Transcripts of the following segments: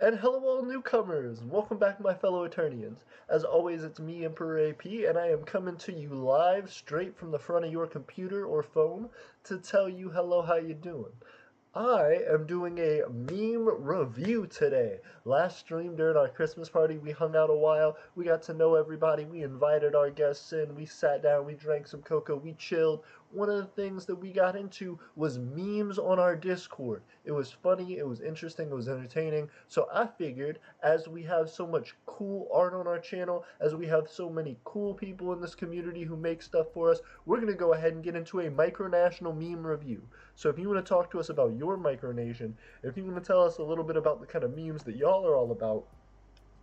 And hello all newcomers! Welcome back my fellow Eternians. As always, it's me, Emperor AP, and I am coming to you live straight from the front of your computer or phone to tell you hello, how you doing. I am doing a meme review today. Last stream during our Christmas party, we hung out a while. We got to know everybody. We invited our guests in. We sat down. We drank some cocoa. We chilled. One of the things that we got into was memes on our Discord. It was funny. It was interesting. It was entertaining. So I figured, as we have so much cool art on our channel, as we have so many cool people in this community who make stuff for us, we're going to go ahead and get into a Micronational meme review. So if you want to talk to us about your Micronation, if you want to tell us a little bit about the kind of memes that y'all are all about,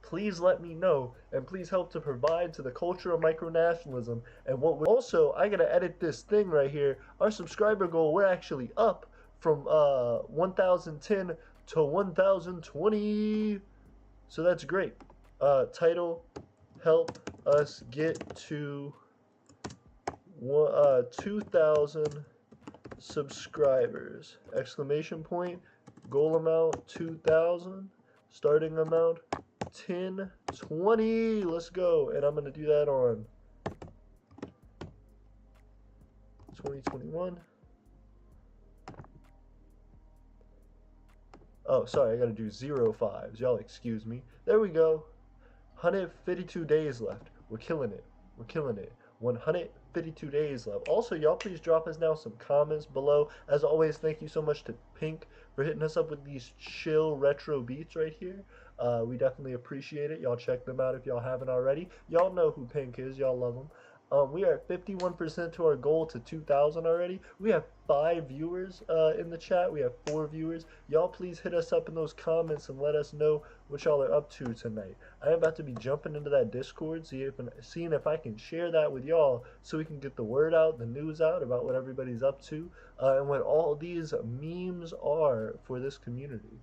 please let me know, and please help to provide to the culture of micronationalism. And what we also, I gotta edit this thing right here. Our subscriber goal, we're actually up from 1010 to 1020, so that's great. Title: help us get to 2000 subscribers, exclamation point. Goal amount 2000, starting amount 1020. Let's go. And I'm going to do that on 2021. Oh, sorry, I got to do 05s. Y'all excuse me. There we go. 152 days left. We're killing it. We're killing it. 152 days left. Also, y'all please drop us now some comments below. As always, thank you so much to Pink for hitting us up with these chill retro beats right here. We definitely appreciate it. Y'all check them out if y'all haven't already. Y'all know who Pink is. Y'all love him. We are at 51% to our goal to 2,000 already. We have 5 viewers in the chat. We have 4 viewers. Y'all please hit us up in those comments and let us know what y'all are up to tonight. I am about to be jumping into that Discord, seeing if I can share that with y'all so we can get the word out, the news out about what everybody's up to, and what all these memes are for this community.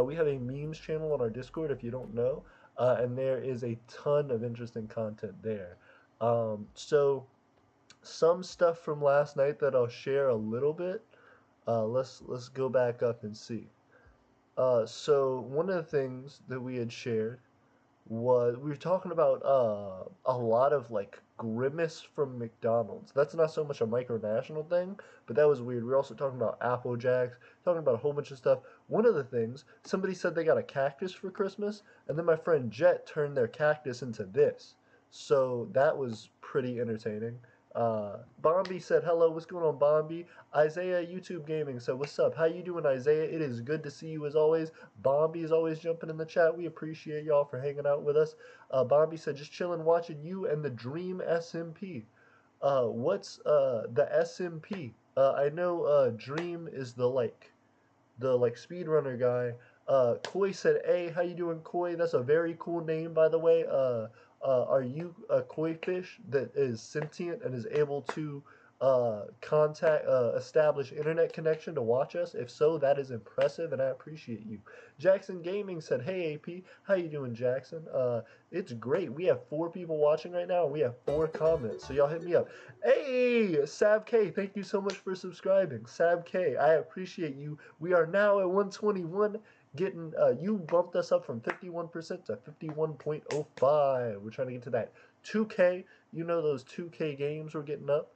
We have a memes channel on our Discord if you don't know, and there is a ton of interesting content there. So some stuff from last night that I'll share a little bit. Let's go back up and see. So one of the things that we had shared was we were talking about a lot of like Grimace from McDonald's. That's not so much a micronational thing, but that was weird. We were also talking about Apple Jacks, talking about a whole bunch of stuff. One of the things, somebody said they got a cactus for Christmas, and then my friend Jet turned their cactus into this. So that was pretty entertaining. Bombi said hello. What's going on, Bombi? Isaiah YouTube Gaming said, what's up? How you doing, Isaiah? It is good to see you as always. Bombi is always jumping in the chat. We appreciate y'all for hanging out with us. Bombi said, just chilling watching you and the Dream SMP. What's the SMP? I know Dream is the speedrunner guy. Koi said, hey, how you doing, Koi? That's a very cool name, by the way. Are you a koi fish that is sentient and is able to establish internet connection to watch us? If so, that is impressive, and I appreciate you. Jackson Gaming said, hey, AP, how you doing, Jackson? It's great. We have 4 people watching right now, and we have 4 comments, so y'all hit me up. Hey, Sab K, thank you so much for subscribing. Sab K, I appreciate you. We are now at 121. Getting you bumped us up from 51% to 51.05. We're trying to get to that 2K. You know those 2K games we're getting up.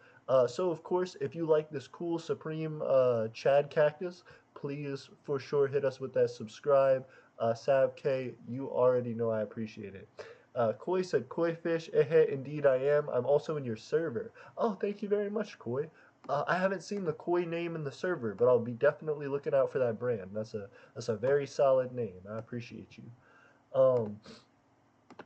So of course, if you like this cool Supreme Chad Cactus, please for sure hit us with that subscribe. Sav K, you already know I appreciate it. Koi said, Koi fish, indeed I am. I'm also in your server. Oh, thank you very much, Koi. I haven't seen the Koi name in the server, but I'll be definitely looking out for that brand. That's a very solid name. I appreciate you.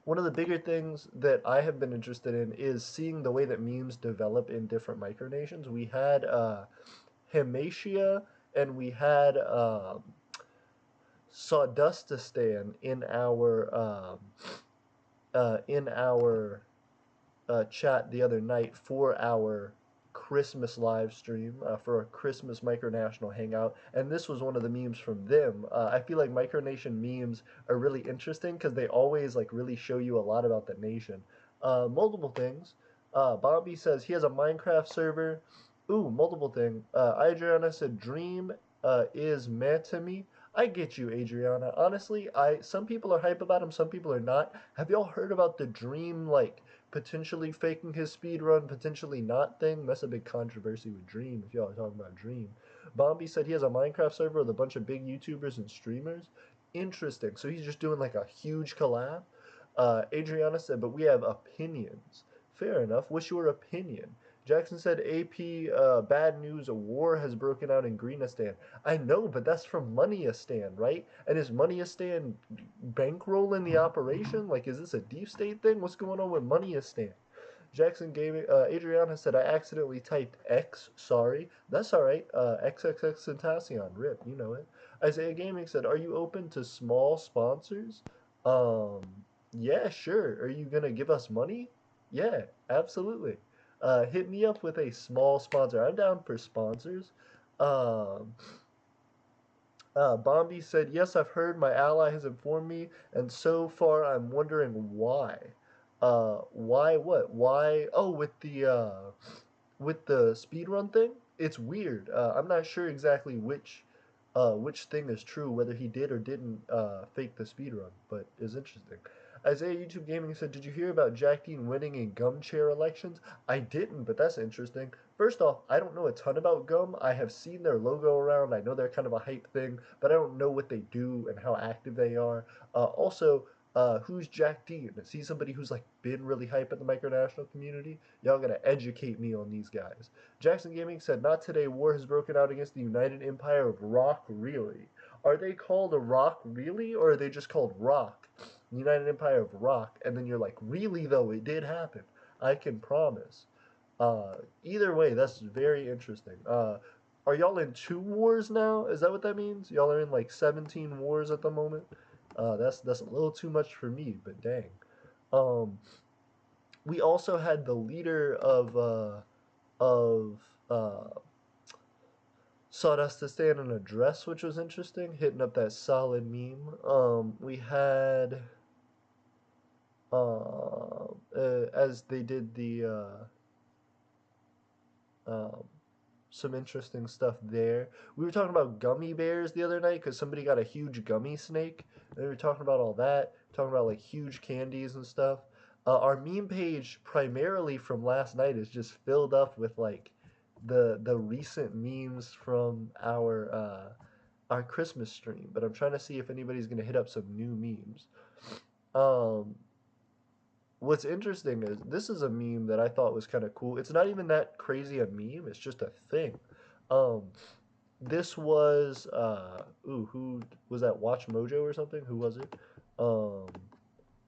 One of the bigger things that I have been interested in is seeing the way that memes develop in different micronations. We had Hematia and we had Sawdustistan in our chat the other night for our Christmas live stream, for a Christmas micronational hangout, and this was one of the memes from them. I feel like micronation memes are really interesting because they always like really show you a lot about the nation. Multiple things. Bobby says he has a Minecraft server. Ooh, multiple thing. Adriana said dream is mad to me. I get you, Adriana. Honestly, some people are hype about him, some people are not. Have y'all heard about the Dream, like, potentially faking his speed run, potentially not thing? That's a big controversy with Dream, if y'all are talking about Dream. Bombi said he has a Minecraft server with a bunch of big YouTubers and streamers. Interesting. So he's just doing like a huge collab? Adriana said, but we have opinions. Fair enough. What's your opinion? Jackson said, AP, bad news, a war has broken out in Greenistan. I know, but that's from Moneystan, right? And is Moneystan bankrolling the operation? Like, is this a deep state thing? What's going on with Moneystan? Jackson Gaming, Adriana said, I accidentally typed X, sorry. That's alright, XXX Centacion, rip, you know it. Isaiah Gaming said, are you open to small sponsors? Um, yeah, sure. Are you gonna give us money? Yeah, absolutely. Hit me up with a small sponsor. I'm down for sponsors. Um, Bombi said, yes, I've heard. My ally has informed me, and so far I'm wondering why. Why what? Why? Oh, with the speedrun thing, it's weird. I'm not sure exactly which thing is true, whether he did or didn't fake the speedrun, but it's interesting. Isaiah YouTube Gaming said, did you hear about Jack Dean winning in Gum Chair elections? I didn't, but that's interesting. First off, I don't know a ton about Gum. I have seen their logo around. I know they're kind of a hype thing, but I don't know what they do and how active they are. Who's Jack Dean? Is he somebody who's like been really hype in the micronational community? Y'all gotta educate me on these guys. Jackson Gaming said, not today, war has broken out against the United Empire of Rock, really? Are they called a rock, really? Or are they just called Rock? United Empire of Rock. And then you're like, really though, it did happen. I can promise. Either way, that's very interesting. Are y'all in 2 wars now? Is that what that means? Y'all are in like 17 wars at the moment? That's a little too much for me, but dang. Um, we also had the leader of Sawdustistan in a dress, which was interesting, hitting up that solid meme. We had as they did um, some interesting stuff there. We were talking about gummy bears the other night because somebody got a huge gummy snake. And we were talking about all that, talking about like huge candies and stuff. Our meme page, primarily from last night, is just filled up with like the recent memes from our Christmas stream. But I'm trying to see if anybody's gonna hit up some new memes. Um, What's interesting is this is a meme that I thought was kind of cool. It's not even that crazy a meme, it's just a thing. Um, this was who was that? Watch Mojo or something? Who was it? Um,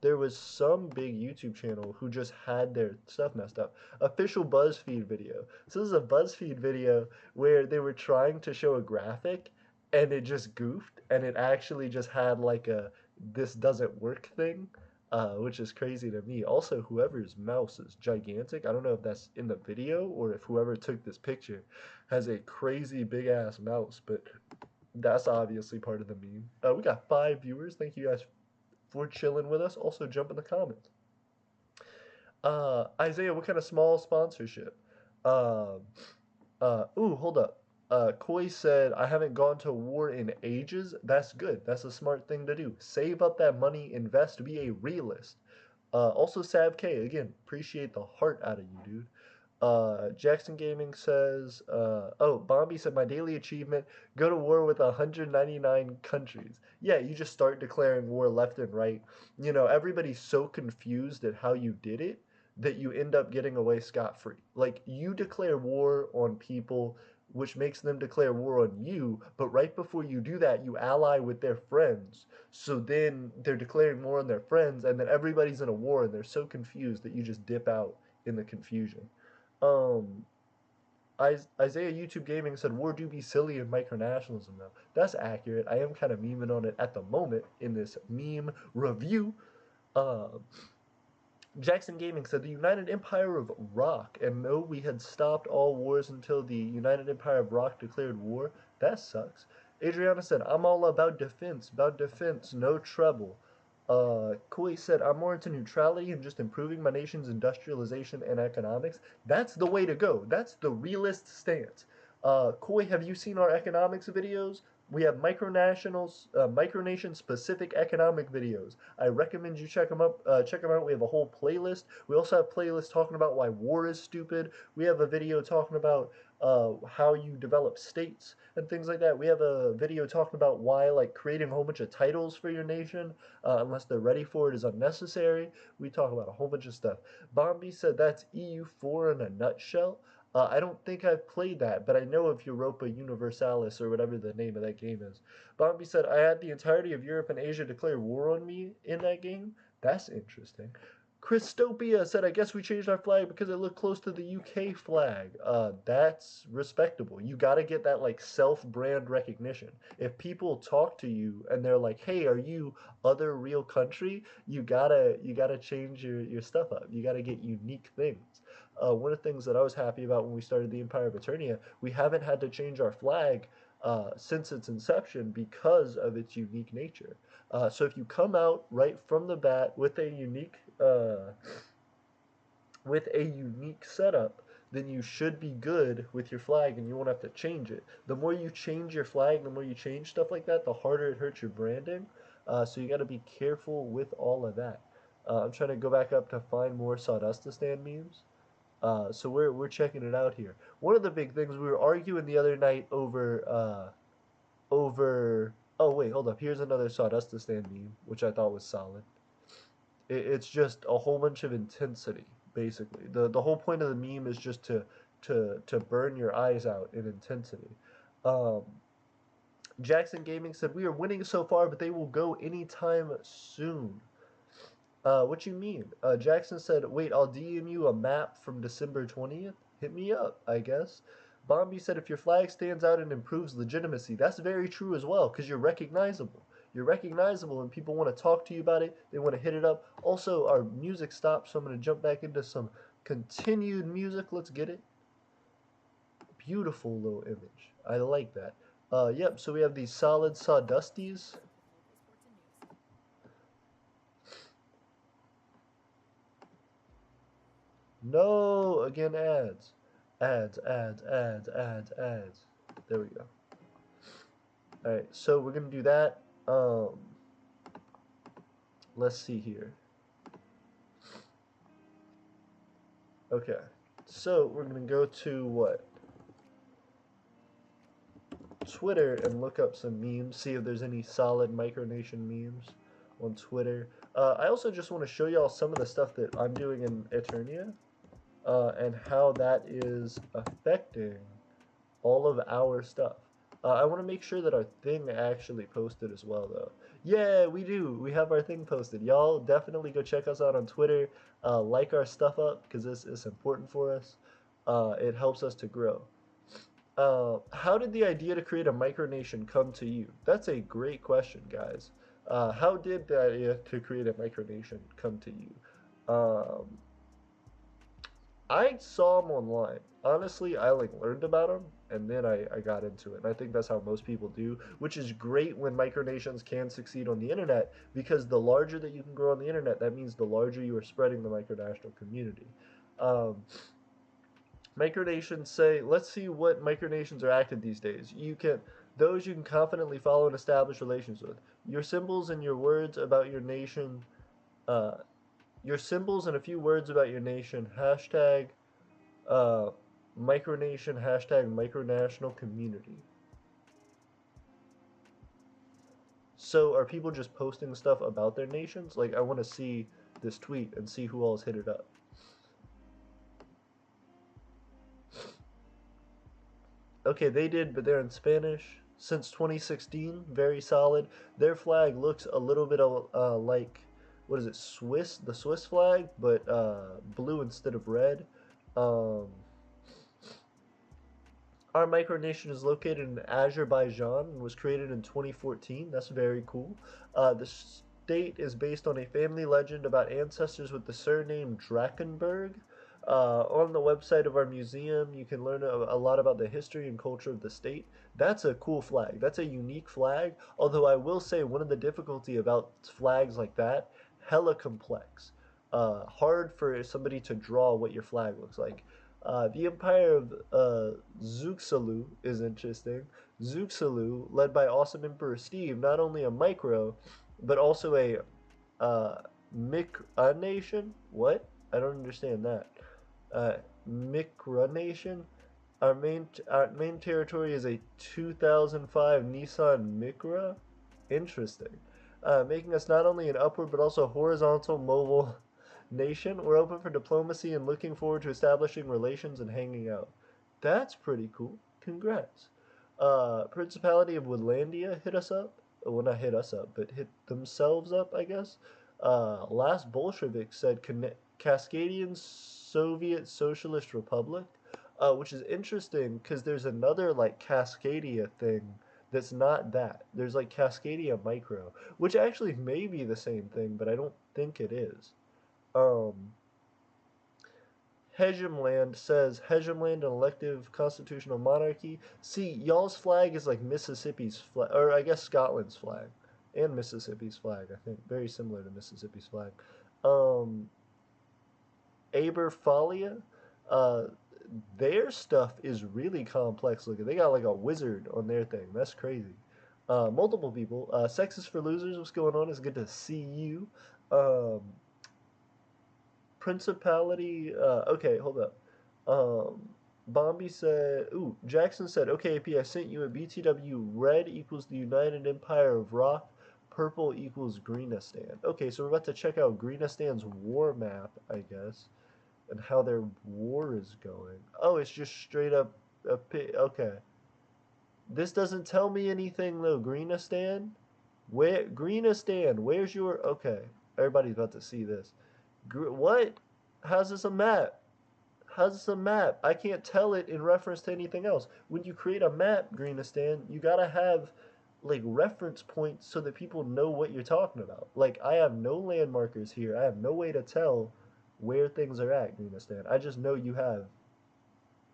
there was some big YouTube channel who just had their stuff messed up. Official BuzzFeed video. So this is a BuzzFeed video where they were trying to show a graphic and it just goofed and it actually just had like a this doesn't work thing, which is crazy to me. Also, whoever's mouse is gigantic. I don't know if that's in the video or if whoever took this picture has a crazy big ass mouse, but that's obviously part of the meme. We got 5 viewers. Thank you guys for chilling with us. Also, jump in the comments. Isaiah, what kind of small sponsorship? Um, Hold up. Koi said, I haven't gone to war in ages. That's good. That's a smart thing to do. Save up that money, invest, be a realist. Also, Sav K, again, appreciate the heart out of you, dude. Jackson Gaming says, Bombi said, my daily achievement, go to war with 199 countries. Yeah, you just start declaring war left and right. You know, everybody's so confused at how you did it that you end up getting away scot-free. Like, you declare war on people, which makes them declare war on you, but right before you do that, you ally with their friends. So then they're declaring war on their friends, and then everybody's in a war, and they're so confused that you just dip out in the confusion. Um, Isaiah YouTube Gaming said war do be silly in micronationalism though. That's accurate. I am kind of memeing on it at the moment in this meme review. Uh, Jackson Gaming said the United Empire of Rock, and no, we had stopped all wars until the United Empire of Rock declared war. That sucks. Adriana said, I'm all about defense, no trouble. Koi said, I'm more into neutrality and just improving my nation's industrialization and economics. That's the way to go. That's the realist stance. Koi, have you seen our economics videos? We have Micronation specific economic videos. I recommend you check them up. Check them out. We have a whole playlist. We also have playlists talking about why war is stupid. We have a video talking about how you develop states and things like that. We have a video talking about why like creating a whole bunch of titles for your nation, unless they're ready for it, is unnecessary. We talk about a whole bunch of stuff. Bombi said that's EU4 in a nutshell. I don't think I've played that, but I know of Europa Universalis or whatever the name of that game is. Bombi said, I had the entirety of Europe and Asia declare war on me in that game. That's interesting. Christopia said, I guess we changed our flag because it looked close to the UK flag. That's respectable. You got to get that like self-brand recognition. If people talk to you and they're like, hey, are you other real country? You gotta change your stuff up. You gotta get unique things. One of the things that I was happy about when we started the Empire of Eternia, we haven't had to change our flag since its inception because of its unique nature. So if you come out right from the bat with a unique setup, then you should be good with your flag and you won't have to change it. The more you change your flag, the more you change stuff like that, the harder it hurts your branding. So you got to be careful with all of that. I'm trying to go back up to find more Sawdustistan memes. So we're checking it out here. One of the big things we were arguing the other night over. Oh wait, hold up. Here's another Sawdustistan meme, which I thought was solid. It's just a whole bunch of intensity, basically. The whole point of the meme is just to burn your eyes out in intensity. Um, Jackson Gaming said we are winning so far, but they will go anytime soon. What you mean? Jackson said, wait, I'll DM you a map from December 20th. Hit me up, I guess. Bombi said, if your flag stands out and improves legitimacy, that's very true as well, because you're recognizable. You're recognizable, and people want to talk to you about it. They want to hit it up. Also, our music stopped, so I'm going to jump back into some continued music. Let's get it. Beautiful little image. I like that. Yep, so we have these solid sawdusties. No, again ads. Ads. There we go. Alright, so we're going to do that. Let's see here. Okay, so we're going to go to what? Twitter and look up some memes, see if there's any solid Micronation memes on Twitter. I also just want to show y'all some of the stuff that I'm doing in Eternia. And how that is affecting all of our stuff. I want to make sure that our thing actually posted as well, though. Yeah, we do. We have our thing posted. Y'all definitely go check us out on Twitter. Like our stuff up because this is important for us. It helps us to grow. How did the idea to create a micronation come to you? That's a great question, guys. How did the idea to create a micronation come to you? I saw them online. Honestly, I like learned about them and then I got into it. And I think that's how most people do, which is great when micronations can succeed on the internet because the larger that you can grow on the internet, that means the larger you are spreading the micronational community. Um, Micronations say, let's see what micronations are active these days. Those you can confidently follow and establish relations with. Your symbols and your words about your nation, uh, your symbols and a few words about your nation. Hashtag uh, micronation. Hashtag micronational community. So are people just posting stuff about their nations? Like I want to see this tweet and see who all's hit it up. Okay, they did, but they're in Spanish. Since 2016, very solid. Their flag looks a little bit like, what is it, Swiss? The Swiss flag, but blue instead of red. Um, our micronation is located in Azerbaijan and was created in 2014. That's very cool. The state is based on a family legend about ancestors with the surname Drakenberg. On the website of our museum, you can learn a lot about the history and culture of the state. That's a cool flag. That's a unique flag. Although I will say one of the difficulty about flags like that, hella complex. Hard for somebody to draw what your flag looks like. The Empire of Zuxalu is interesting. Zuxalu, led by awesome Emperor Steve, not only a micro, but also a Micronation? What? I don't understand that. Micronation? Our main territory is a 2005 Nissan Micra? Interesting. Making us not only an upward but also horizontal mobile nation. We're open for diplomacy and looking forward to establishing relations and hanging out. That's pretty cool. Congrats. Principality of Woodlandia hit us up. Well, not hit us up, but hit themselves up, I guess. Last Bolshevik said Cascadian Soviet Socialist Republic, which is interesting because there's another like Cascadia thing that's not that. There's like Cascadia Micro, which actually may be the same thing, but I don't think it is. Um, Hegemland says Hegemland, an elective constitutional monarchy. See, y'all's flag is like Mississippi's flag, or I guess Scotland's flag, and Mississippi's flag. I think very similar to Mississippi's flag. Um, Aberfalia, uh, their stuff is really complex looking. They got like a wizard on their thing. That's crazy. Multiple people. Sexes for losers. What's going on? It's good to see you. Um, Principality. Okay, hold up. Bombi said, ooh, Jackson said, okay, AP, I sent you a BTW. Red equals the United Empire of Rock. Purple equals Greenistan. Okay, so we're about to check out Greenistan's war map, I guess, and how their war is going. Oh, it's just straight up okay. This doesn't tell me anything though. Greenistan? Greenistan, where's your okay. Everybody's about to see this. What? How's this a map? How's this a map? I can't tell it in reference to anything else. When you create a map, Greenistan, you gotta have like reference points so that people know what you're talking about. Like I have no landmarkers here. I have no way to tell where things are at, Greenistan. I just know you have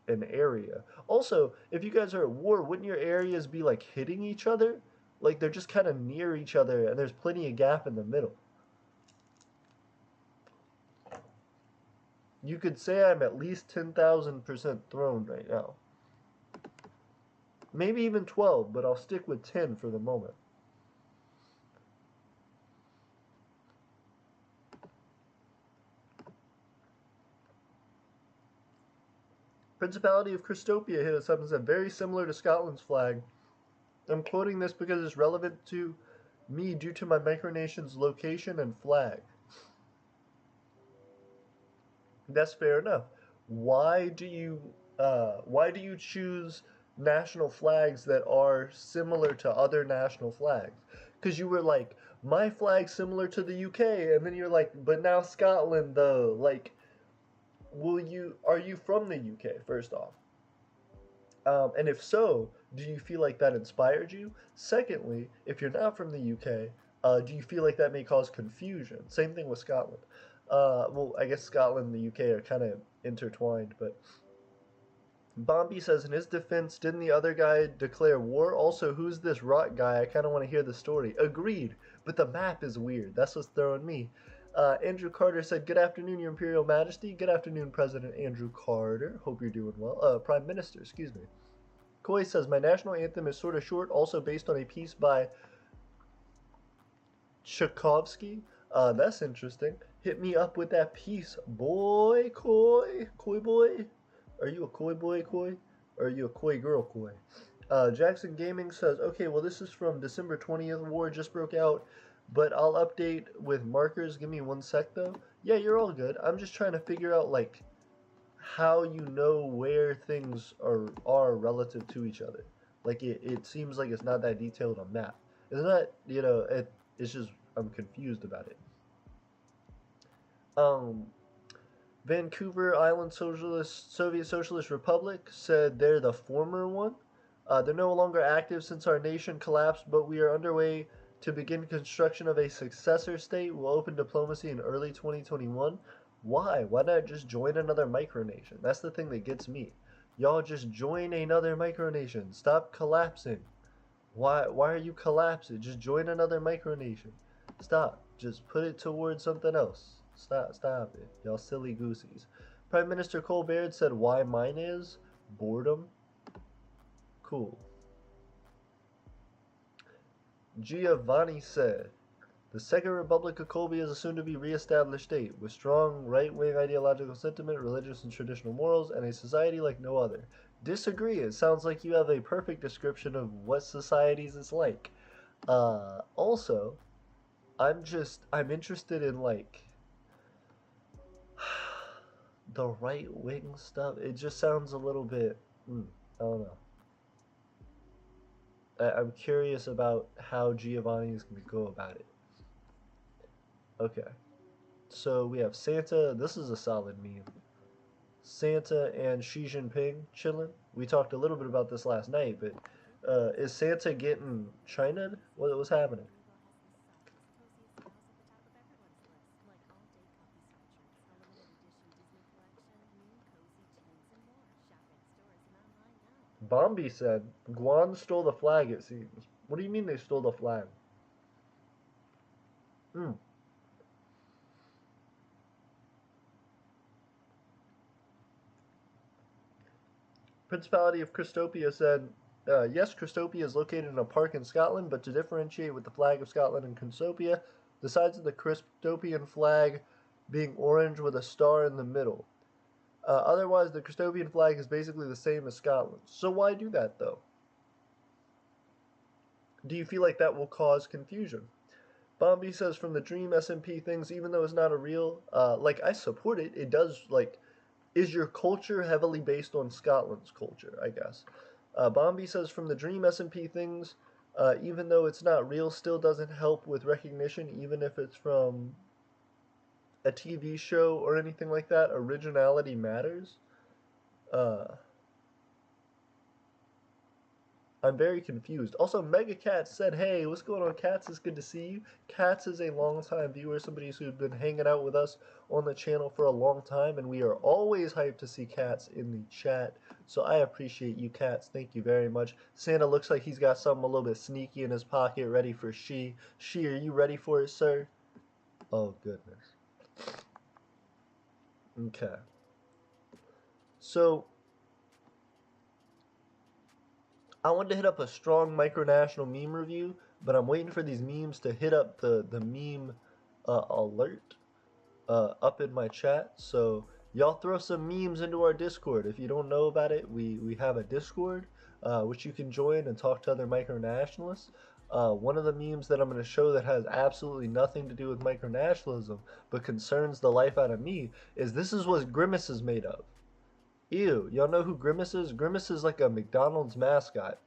an area. Also, if you guys are at war, wouldn't your areas be like hitting each other? Like they're just kind of near each other and there's plenty of gap in the middle. You could say I'm at least 10,000% thrown right now. Maybe even 12, but I'll stick with 10 for the moment. Principality of Christopia hit us up and said, very similar to Scotland's flag. I'm quoting this because it's relevant to me due to my micronation's location and flag. That's fair enough. Why do you choose national flags that are similar to other national flags? Because you were like, my flag's similar to the UK, and then you're like, but now Scotland though. Like, are you from the UK first off? And if so, do you feel like that inspired you? Secondly, if you're not from the UK, do you feel like that may cause confusion? Same thing with Scotland. Well, I guess Scotland and the UK are kind of intertwined, but Bombi says in his defense, didn't the other guy declare war? Also, who's this rock guy? I kind of want to hear the story. Agreed, but the map is weird. That's what's throwing me. Andrew Carter said, good afternoon, Your Imperial Majesty. Good afternoon, President Andrew Carter. Hope you're doing well. Prime Minister, excuse me. Koi says, my national anthem is sort of short, also based on a piece by Tchaikovsky. That's interesting. Hit me up with that piece, boy, Koi. Koi boy. Are you a Koi boy, Koi? Or are you a Koi girl, Koi? Jackson Gaming says, okay, well, this is from December 20th. War just broke out, but I'll update with markers. Give me 1 sec, though. Yeah, you're all good. I'm just trying to figure out, like, how you know where things are relative to each other. Like, it seems like it's not that detailed on map. It's not, it's just, I'm confused about it. Um, Vancouver Island Soviet Socialist Republic said they're the former one. They're no longer active since our nation collapsed, but we are underway to begin construction of a successor state. We'll open diplomacy in early 2021. Why? Why not just join another micronation? That's the thing that gets me. Y'all just join another micronation. Stop collapsing. Why are you collapsing? Just join another micronation. Stop. Just put it towards something else. Stop it. Y'all silly goosies. Prime Minister Colbert said why mine is boredom. Cool. Giovanni said, the Second Republic of Colby is a soon-to-be re-established state, with strong right-wing ideological sentiment, religious and traditional morals, and a society like no other. Disagree. It sounds like you have a perfect description of what societies is like. Also, I'm interested in, like, the right-wing stuff. It just sounds a little bit, I don't know. I'm curious about how Giovanni is going to go about it. Okay. So we have Santa. This is a solid meme. Santa and Xi Jinping chilling. We talked a little bit about this last night, but is Santa getting China? What was happening? Bombi said Guan stole the flag. It seems. What do you mean they stole the flag? Hmm. Principality of Christopia said, yes, Christopia is located in a park in Scotland, but to differentiate with the flag of Scotland and Christopia, the sides of the Christopian flag being orange with a star in the middle. Otherwise, the Christopian flag is basically the same as Scotland's. So why do that, though? Do you feel like that will cause confusion? Bombi says from the Dream SMP things, even though it's not a real, like, I support it. It does, like, is your culture heavily based on Scotland's culture, I guess. Bombi says from the Dream SMP things, even though it's not real, still doesn't help with recognition, even if it's from a TV show or anything like that. Originality matters. Uh, I'm very confused. Also, Mega Cats said, hey, what's going on, Cats? It's good to see you. Cats is a long-time viewer, somebody who's been hanging out with us on the channel for a long time, and we are always hyped to see Cats in the chat. So I appreciate you, Cats. Thank you very much. Santa looks like he's got something a little bit sneaky in his pocket, ready for She. She, are you ready for it, sir? Oh, goodness. Okay. So, I wanted to hit up a strong micronational meme review, but I'm waiting for these memes to hit up the meme alert up in my chat. So y'all throw some memes into our Discord. If you don't know about it, we have a Discord which you can join and talk to other micronationalists. One of the memes that I'm going to show that has absolutely nothing to do with micronationalism but concerns the life out of me is this is what Grimace is made of. Ew, y'all know who Grimace is? Grimace is like a McDonald's mascot.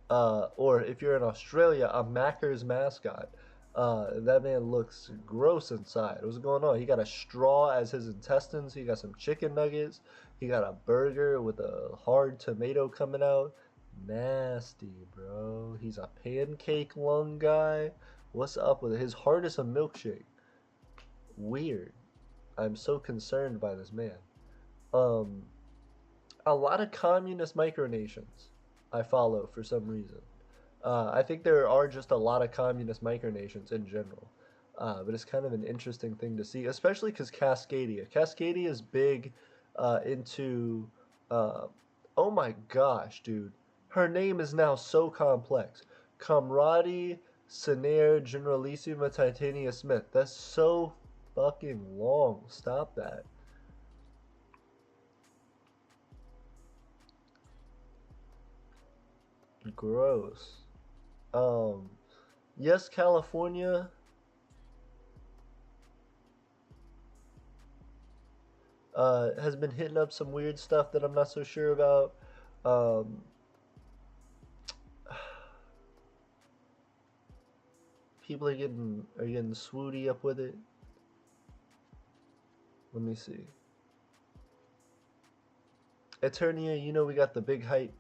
Or if you're in Australia, a Macca's mascot. That man looks gross inside. What's going on? He got a straw as his intestines. He got some chicken nuggets. He got a burger with a hard tomato coming out. Nasty, bro. He's a pancake lung guy. What's up with it? His heart is a milkshake. Weird. I'm so concerned by this man. Um, a lot of communist micronations I follow for some reason. I think there are just a lot of communist micronations in general. But it's kind of an interesting thing to see, especially because Cascadia. Cascadia is big into. Uh, oh my gosh, dude. Her name is now so complex. Comrade Senair Generalissima Titania Smith. That's so fucking long. Stop that. Gross. Um, yes, California has been hitting up some weird stuff that I'm not so sure about. Um, people are getting swooty up with it. Let me see. Eternia, you know we got the big hype.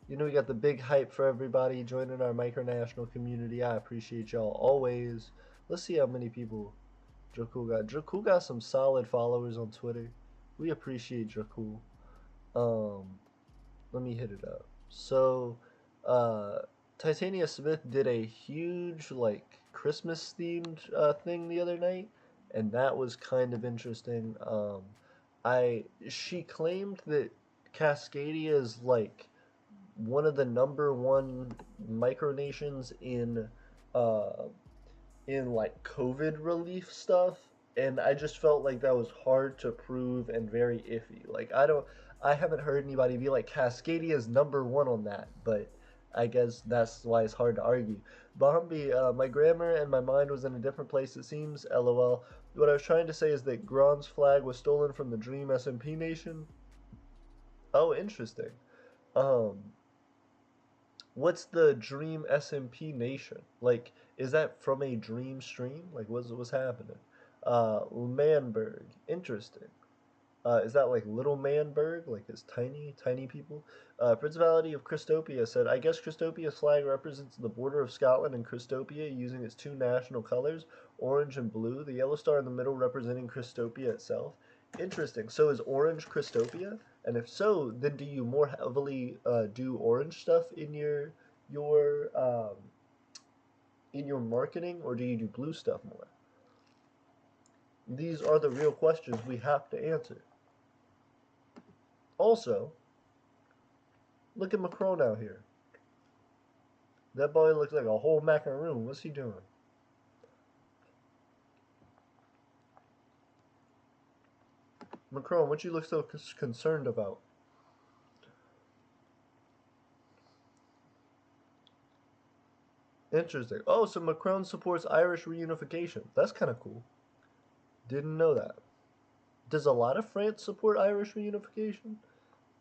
You know we got the big hype for everybody joining our micronational community. I appreciate y'all always. Let's see how many people Jakul got. Jakul got some solid followers on Twitter. We appreciate Jakul. Um, let me hit it up. So, uh, Titania Smith did a huge like Christmas themed thing the other night, and that was kind of interesting. I she claimed that Cascadia is like one of the number one micronations in uh, in like COVID relief stuff, and I just felt like that was hard to prove and very iffy. Like I haven't heard anybody be like Cascadia is number one on that, but I guess that's why it's hard to argue. Bambi, my grammar and my mind was in a different place. It seems. LOL. What I was trying to say is that Gron's flag was stolen from the Dream SMP Nation. Oh, interesting. Um, what's the Dream SMP Nation? Like, is that from a Dream stream? Like, what's happening? Manberg, interesting. Is that like Little Manberg? Like, it's tiny people? Principality of Christopia said, I guess Christopia's flag represents the border of Scotland and Christopia using its two national colors, orange and blue, the yellow star in the middle representing Christopia itself. Interesting. So is orange Christopia? And if so, then do you more heavily do orange stuff your in your marketing, or do you do blue stuff more? These are the real questions we have to answer. Also, look at Macron out here. That boy looks like a whole macaroon. What's he doing? Macron, what you look so concerned about? Interesting. Oh, so Macron supports Irish reunification. That's kind of cool. Didn't know that. Does a lot of France support Irish reunification?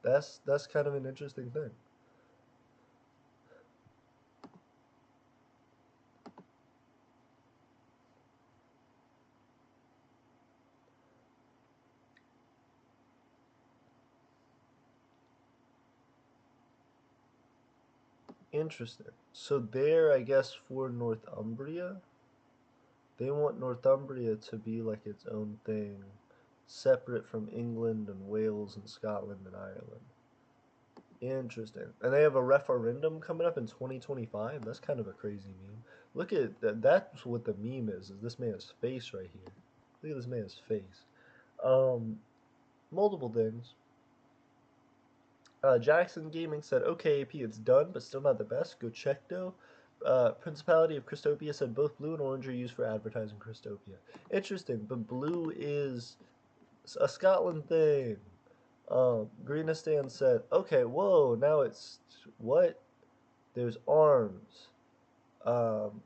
That's kind of an interesting thing. Interesting. So there, I guess for Northumbria, they want Northumbria to be like its own thing, separate from England and Wales and Scotland and Ireland. Interesting. And they have a referendum coming up in 2025. That's kind of a crazy meme. Look at that. That's what the meme is this man's face right here. Look at this man's face. Um, multiple things. Jackson Gaming said, okay, AP, it's done, but still not the best. Go check, though. Principality of Christopia said both blue and orange are used for advertising Christopia. Interesting, but blue is a Scotland thing. Greenistan said, okay, whoa, now it's what? There's arms. Um,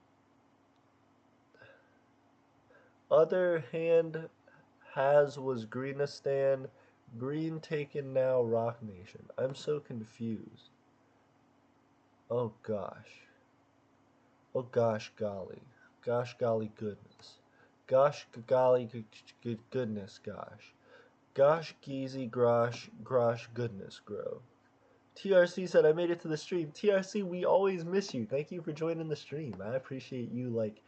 other hand has was Greenistan. Green taken now Rock Nation. I'm so confused. Oh gosh. Oh gosh golly. Gosh golly goodness. Gosh golly goodness gosh. Gosh geezy grosh goodness grow. TRC said, I made it to the stream. TRC, we always miss you. Thank you for joining the stream. I appreciate you like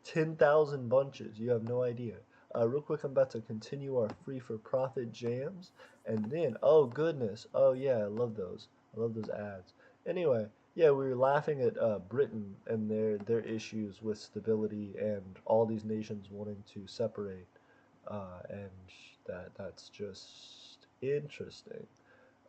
10,000 bunches. You have no idea. Real quick, I'm about to continue our free for profit jams. And then, oh goodness. Oh yeah, I love those. I love those ads. Anyway, yeah, we were laughing at Britain and their issues with stability and all these nations wanting to separate. And that's just interesting.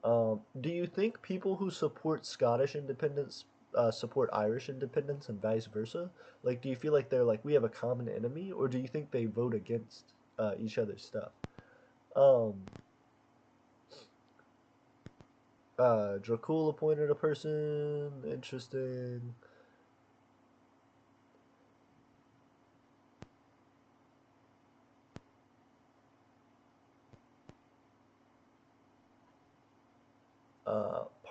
Do you think people who support Scottish independence support Irish independence and vice versa? Like, do you feel like they're like we have a common enemy, or do you think they vote against each other's stuff? Um, Dracul appointed a person. Interesting.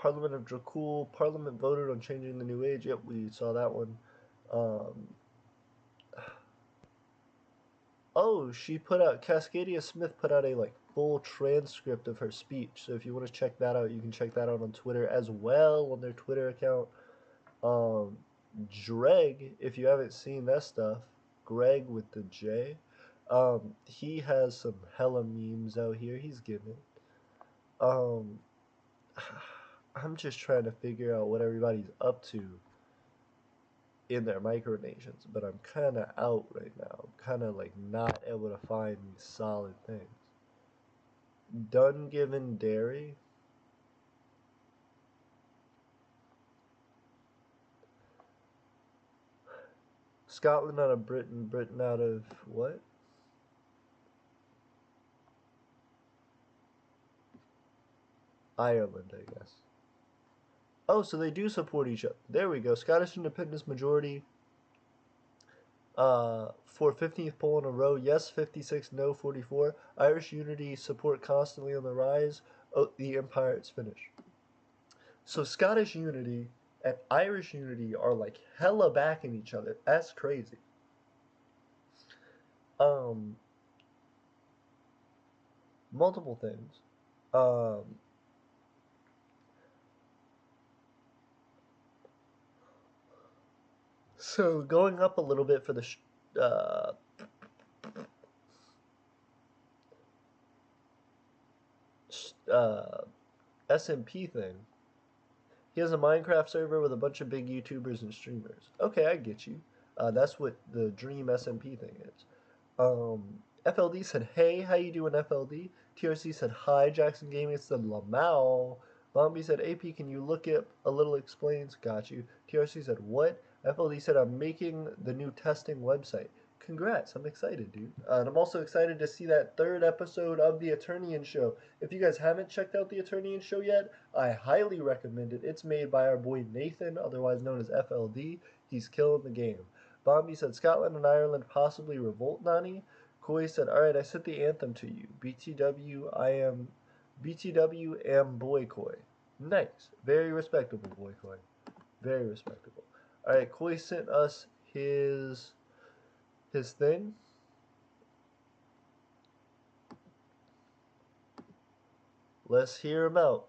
Parliament of Dracul. Parliament voted on changing the new age. Yep, we saw that one. Um, Oh, she put out Cascadia Smith put out a like full transcript of her speech. So if you want to check that out, you can check that out on Twitter as well on their Twitter account. Um, Dreg, if you haven't seen that stuff, Greg with the J, he has some hella memes out here. He's getting it. Um, I'm just trying to figure out what everybody's up to in their micronations, but I'm kind of out right now. I'm kind of like not able to find these solid things. Dungiven Dairy. Scotland out of Britain, Britain out of what? Ireland, I guess. Oh, so they do support each other. There we go. Scottish independence majority for 15th poll in a row. Yes, 56. No, 44. Irish unity support constantly on the rise. Oh, the empire is finished. So Scottish unity and Irish unity are like hella backing each other. That's crazy. Um, multiple things. Um, so going up a little bit for the SMP thing. He has a Minecraft server with a bunch of big YouTubers and streamers. Okay, I get you. That's what the Dream SMP thing is. FLD said, hey, how you doing, FLD? TRC said, hi. Jackson Gaming said, Lamau. Bombi said, AP, can you look up a little explains? Got you. TRC said, what? FLD said, I'm making the new testing website. Congrats, I'm excited, dude. And I'm also excited to see that third episode of The Eternian Show. If you guys haven't checked out The Eternian Show yet, I highly recommend it. It's made by our boy Nathan, otherwise known as FLD. He's killing the game. Bombi said, Scotland and Ireland possibly revolt, Nani? Koi said, alright, I sent the anthem to you. BTW am boy Koi. Nice. Very respectable, boy Koi. Very respectable. Alright, Koi sent us his thing. Let's hear him out.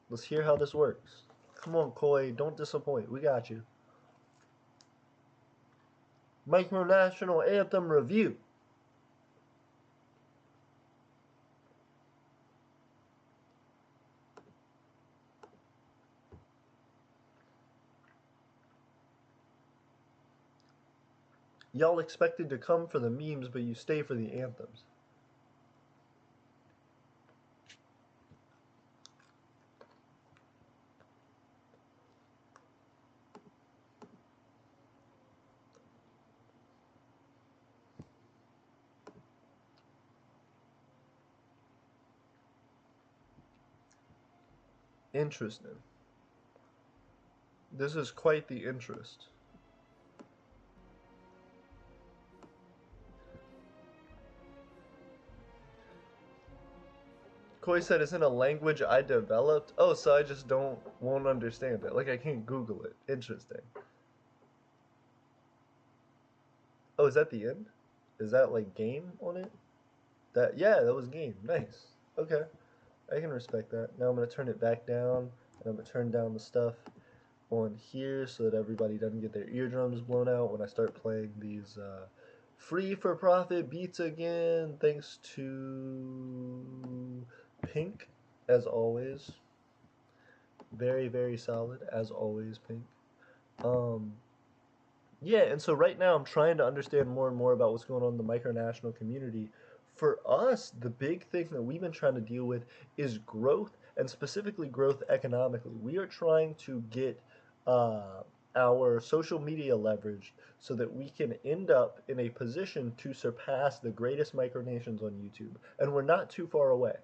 Let's hear how this works. Come on, Koi, don't disappoint. We got you. Micronational Anthem Review. Y'all expected to come for the memes, but you stay for the anthems. Interesting. This is quite the interest. Koi said it's in a language I developed. Oh, so I just won't understand it. Like I can't Google it. Interesting. Oh, is that the end? Is that like game on it? That was game. Nice. Okay. I can respect that. Now I'm gonna turn it back down, and I'm gonna turn down the stuff on here so that everybody doesn't get their eardrums blown out when I start playing these free for profit beats again. Thanks to Pink, as always. Very, very solid, as always, Pink. Yeah, and so right now I'm trying to understand more and more about what's going on in the micronational community. For us, the big thing that we've been trying to deal with is growth, and specifically growth economically. We are trying to get our social media leveraged so that we can end up in a position to surpass the greatest micronations on YouTube. And we're not too far away.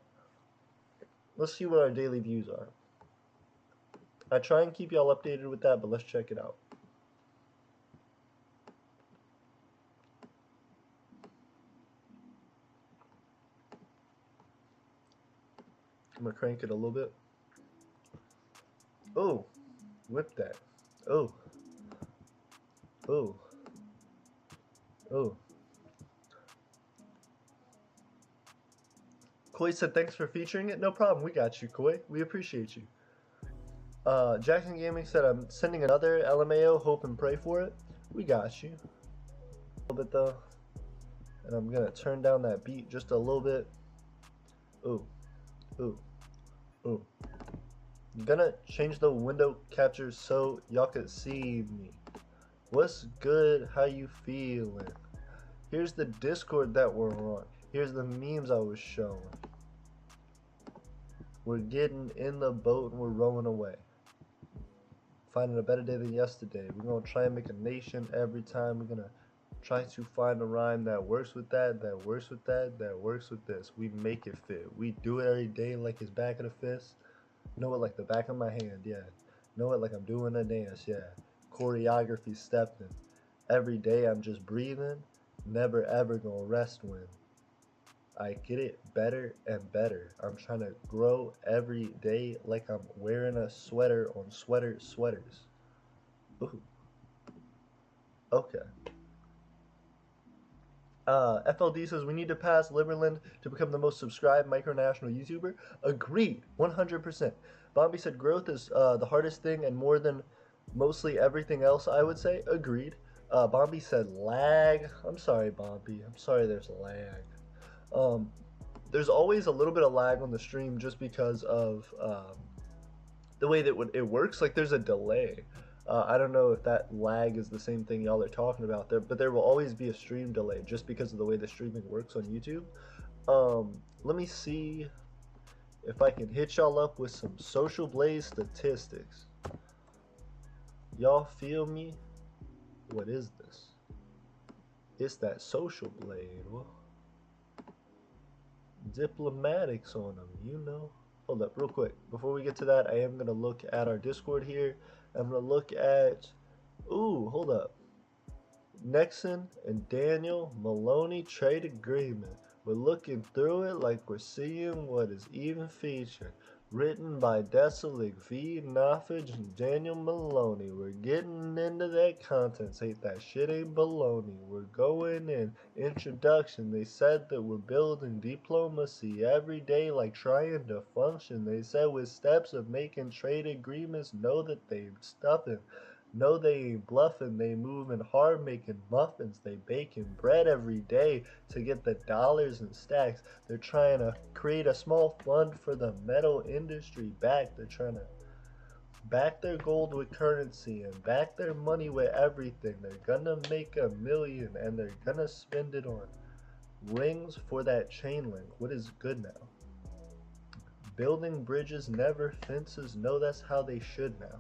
Let's see what our daily views are. I try and keep y'all updated with that, but let's check it out. I'm gonna crank it a little bit. Oh, whip that. Oh. Oh. Oh. Koi said thanks for featuring it. No problem. We got you, Koi. We appreciate you. Jackson Gaming said I'm sending another LMAO. Hope and pray for it. We got you. A little bit though. And I'm gonna turn down that beat just a little bit. Ooh. Ooh. Ooh. I'm gonna change the window capture so y'all can see me. What's good? How you feeling? Here's the Discord that we're on. Here's the memes I was showing. We're getting in the boat and we're rowing away. finding a better day than yesterday. We're gonna try and make a nation every time. We're gonna try to find a rhyme that works with that, that works with that, that works with this. We make it fit. We do it every day like it's back of the fist. Know it like the back of my hand, yeah. Know it like I'm doing a dance, yeah. Choreography stepping. Every day I'm just breathing. Never ever gonna rest when I get it better and better. I'm trying to grow every day like I'm wearing a sweater on sweaters. Ooh, okay. FLD says we need to pass Liberland to become the most subscribed micronational YouTuber. Agreed, 100%. Bombi said growth is the hardest thing and more than mostly everything else, I would say. Agreed. Bombi said lag. I'm sorry, Bombi. I'm sorry there's lag. There's always a little bit of lag on the stream just because of the way that it works. Like there's a delay. I don't know if that lag is the same thing y'all are talking about there, but there will always be a stream delay just because of the way the streaming works on YouTube. Let me see if I can hit y'all up with some Social Blaze statistics. Y'all feel me? What is this? It's that Social Blade. Well, diplomatics on them, you know. Hold up real quick. Before we get to that, I am going to look at our Discord here. I'm going to look at, ooh, hold up. Nexon and Daniel Maloney trade agreement. We're looking through it like we're seeing what is even featured. Written by Desalik V. Noffage and Daniel Maloney. We're getting into that content. Say that shit ain't baloney. We're going in. Introduction. They said that we're building diplomacy every day like trying to function. They said with steps of making trade agreements, know that they stuffing. No, they ain't bluffing. They moving hard, making muffins. They baking bread every day to get the dollars and stacks. They're trying to create a small fund for the metal industry back. They're trying to back their gold with currency and back their money with everything. They're gonna make $1 million and they're gonna spend it on rings for that chain link. What is good now? Building bridges, never fences. No, that's how they should now.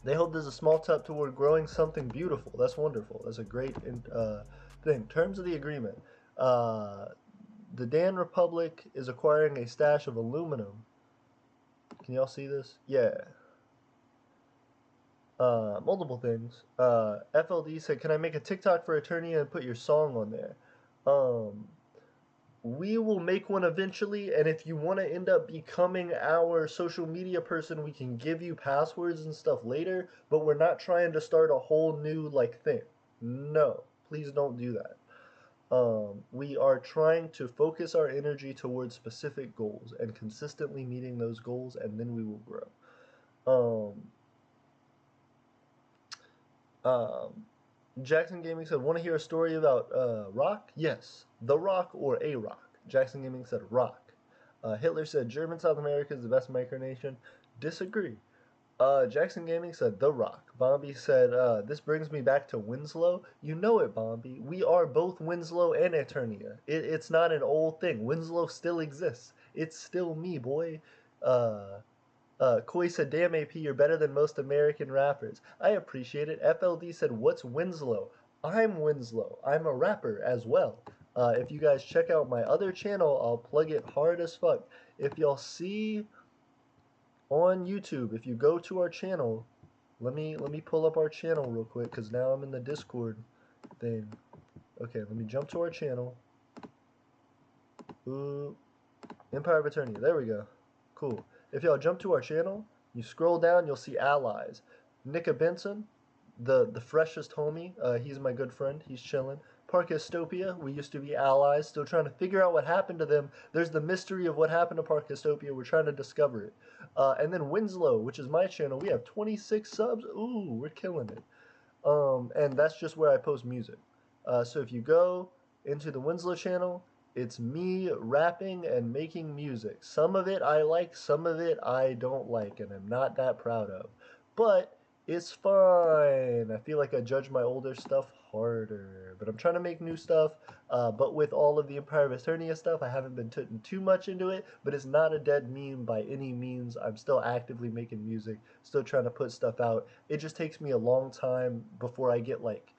They hope there's a small step toward growing something beautiful. That's wonderful. That's a great thing. Terms of the agreement. The Dan Republic is acquiring a stash of aluminum. Can y'all see this? Yeah. Multiple things. FLD said, can I make a TikTok for Eternia and put your song on there? We will make one eventually, and if you want to end up becoming our social media person, we can give you passwords and stuff later, but we're not trying to start a whole new like thing. No, please don't do that. We are trying to focus our energy towards specific goals and consistently meeting those goals, and then we will grow. Jackson Gaming said, want to hear a story about Rock? Yes. The Rock or a Rock? Jackson Gaming said Rock. Hitler said German South America is the best micronation. Disagree. Jackson Gaming said The Rock. Bombi said, this brings me back to Winslow. You know it, Bombi. We are both Winslow and Eternia. It's not an old thing. Winslow still exists. It's still me, boy. Koi said, damn AP, you're better than most American rappers. I appreciate it. FLD said, what's Winslow? I'm Winslow. I'm a rapper as well. If you guys check out my other channel, I'll plug it hard as fuck. If y'all see on YouTube, if you go to our channel, let me pull up our channel real quick, because now I'm in the Discord thing. Okay, let me jump to our channel. Ooh, Empire of Eternia. There we go. Cool. If y'all jump to our channel, you scroll down, you'll see allies. Nika Benson, the freshest homie. He's my good friend. He's chilling. Parkistopia, we used to be allies, still trying to figure out what happened to them. There's the mystery of what happened to Parkistopia. We're trying to discover it. And then Winslow, which is my channel, we have 26 subs. Ooh, we're killing it. And that's just where I post music. So if you go into the Winslow channel, it's me rapping and making music. Some of it I like, some of it I don't like, and I'm not that proud of. But it's fine. I feel like I judge my older stuff harder. But I'm trying to make new stuff. But with all of the Empire of Eternia stuff, I haven't been putting too much into it. But it's not a dead meme by any means. I'm still actively making music, still trying to put stuff out. It just takes me a long time before I get like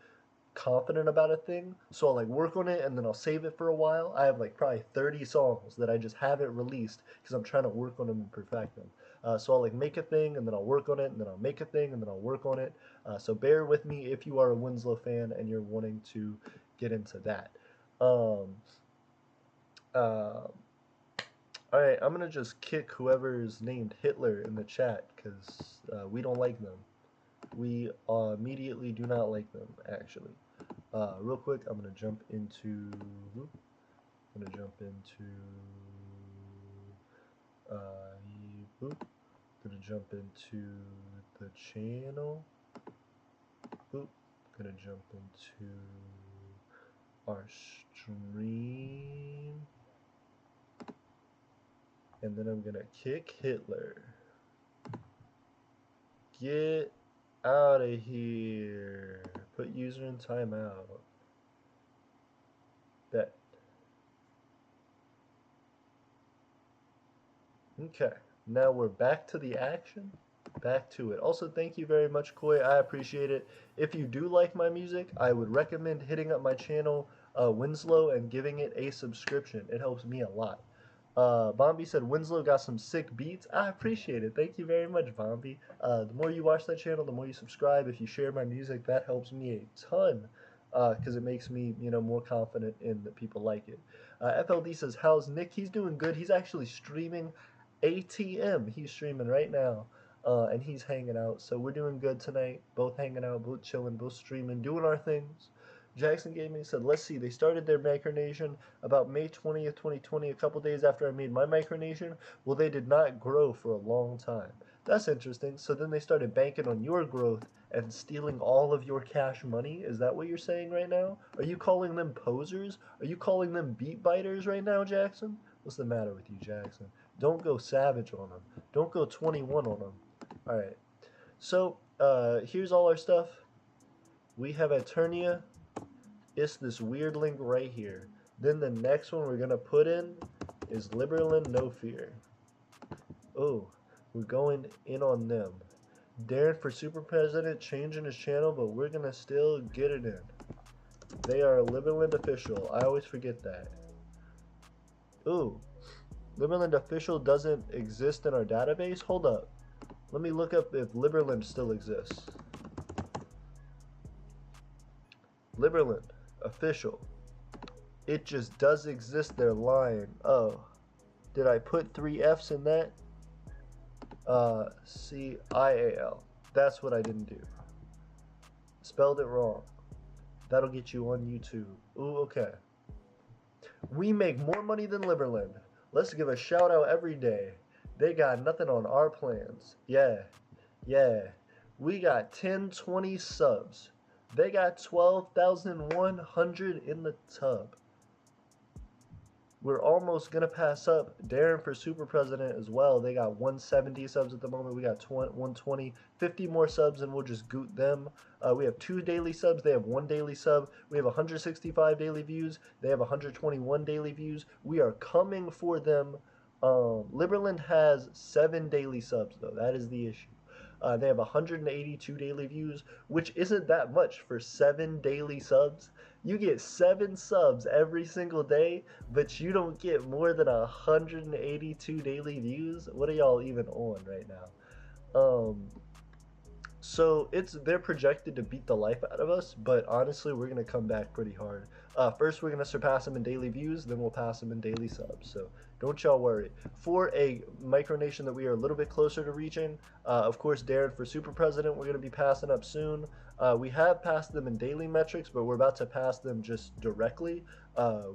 confident about a thing. So I'll like work on it and then I'll save it for a while. I have like probably 30 songs that I just haven't released because I'm trying to work on them and perfect them. So I'll like make a thing and then I'll work on it and then I'll make a thing and then I'll work on it. So bear with me if you are a Winslow fan and you're wanting to get into that. Um, uh, all right, I'm gonna just kick whoever's named Hitler in the chat because we don't like them. We immediately do not like them, actually. Real quick, I'm gonna jump into. I'm gonna jump into. Boop. Gonna jump into the channel. Boop. Gonna jump into our stream, and then I'm gonna kick Hitler. Get out of here. Put user in timeout. Bet. Okay. Now we're back to the action. Back to it. Also, thank you very much, Koi. I appreciate it. If you do like my music, I would recommend hitting up my channel, Winslow, and giving it a subscription. It helps me a lot. Bombi said Winslow got some sick beats. I appreciate it. Thank you very much, Bombi. The more you watch that channel, the more you subscribe. If you share my music, that helps me a ton because it makes me, more confident in that people like it. FLD says, how's Nick? He's doing good. He's actually streaming ATM. He's streaming right now. And he's hanging out. So we're doing good tonight. Both hanging out, both chilling, both streaming, doing our things. Jackson Gaming said, let's see, they started their Micronation about May 20th, 2020, a couple days after I made my Micronation. Well, they did not grow for a long time. That's interesting. So then they started banking on your growth and stealing all of your cash money? Is that what you're saying right now? Are you calling them posers? Are you calling them beat biters right now, Jackson? What's the matter with you, Jackson? Don't go savage on them. Don't go 21 on them. All right. So here's all our stuff. We have Eternia. It's this weird link right here. Then the next one we're going to put in is Liberland No Fear. Oh, we're going in on them. Darren for Super President changing his channel, but we're going to still get it in. They are Liberland Official. I always forget that. Ooh, Liberland Official doesn't exist in our database? Hold up. Let me look up if Liberland still exists. Liberland Official. It just does exist. They're lying. Oh. Did I put 3 F's in that? C-I-A-L. That's what I didn't do. Spelled it wrong. That'll get you on YouTube. Ooh, okay. We make more money than Liberland. Let's give a shout out every day. They got nothing on our plans. Yeah. We got 10, 20 subs. They got 12,100 in the tub. We're almost going to pass up Darren for Super President as well. They got 170 subs at the moment. We got 120, 50 more subs, and we'll just goot them. We have 2 daily subs. They have 1 daily sub. We have 165 daily views. They have 121 daily views. We are coming for them. Liberland has 7 daily subs, though. That is the issue. They have 182 daily views, which isn't that much for 7 daily subs. You get 7 subs every single day, but you don't get more than 182 daily views. What are y'all even on right now? So they're projected to beat the life out of us, but honestly, we're gonna come back pretty hard. First, we're gonna surpass them in daily views, then we'll pass them in daily subs. So don't y'all worry. For a Micronation that we are a little bit closer to reaching, of course, Darren for Super President, we're gonna be passing up soon. We have passed them in daily metrics, but we're about to pass them just directly.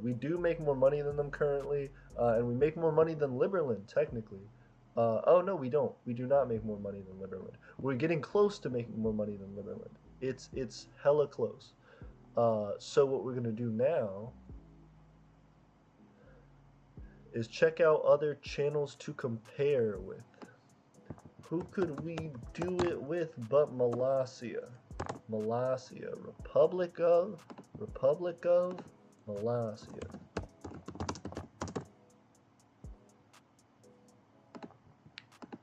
We do make more money than them currently, and we make more money than Liberland, technically. Oh, no, we don't. We do not make more money than Liberland. We're getting close to making more money than Liberland. It's hella close. So what we're going to do now is check out other channels to compare with. Who could we do it with but Malasia? Molossia. Republic of Molossia.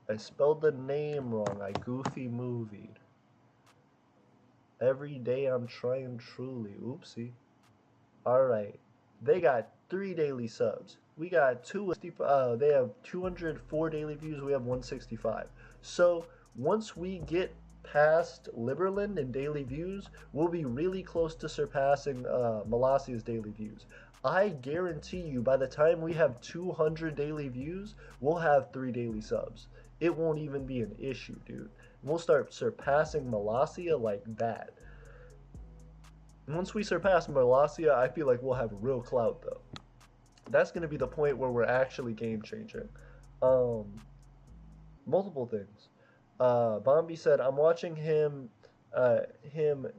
I spelled the name wrong. I goofy movied. Every day I'm trying truly. Oopsie. Alright. They got 3 daily subs. We got they have 204 daily views. We have 165. So once we get past Liberland in daily views, we'll be really close to surpassing Molossia's daily views. I guarantee you by the time we have 200 daily views, we'll have 3 daily subs. It won't even be an issue, dude. We'll start surpassing Molossia like that. Once we surpass Molossia, I feel like we'll have real clout, though. That's going to be the point where we're actually game-changing. Multiple things. Bombi said, I'm watching him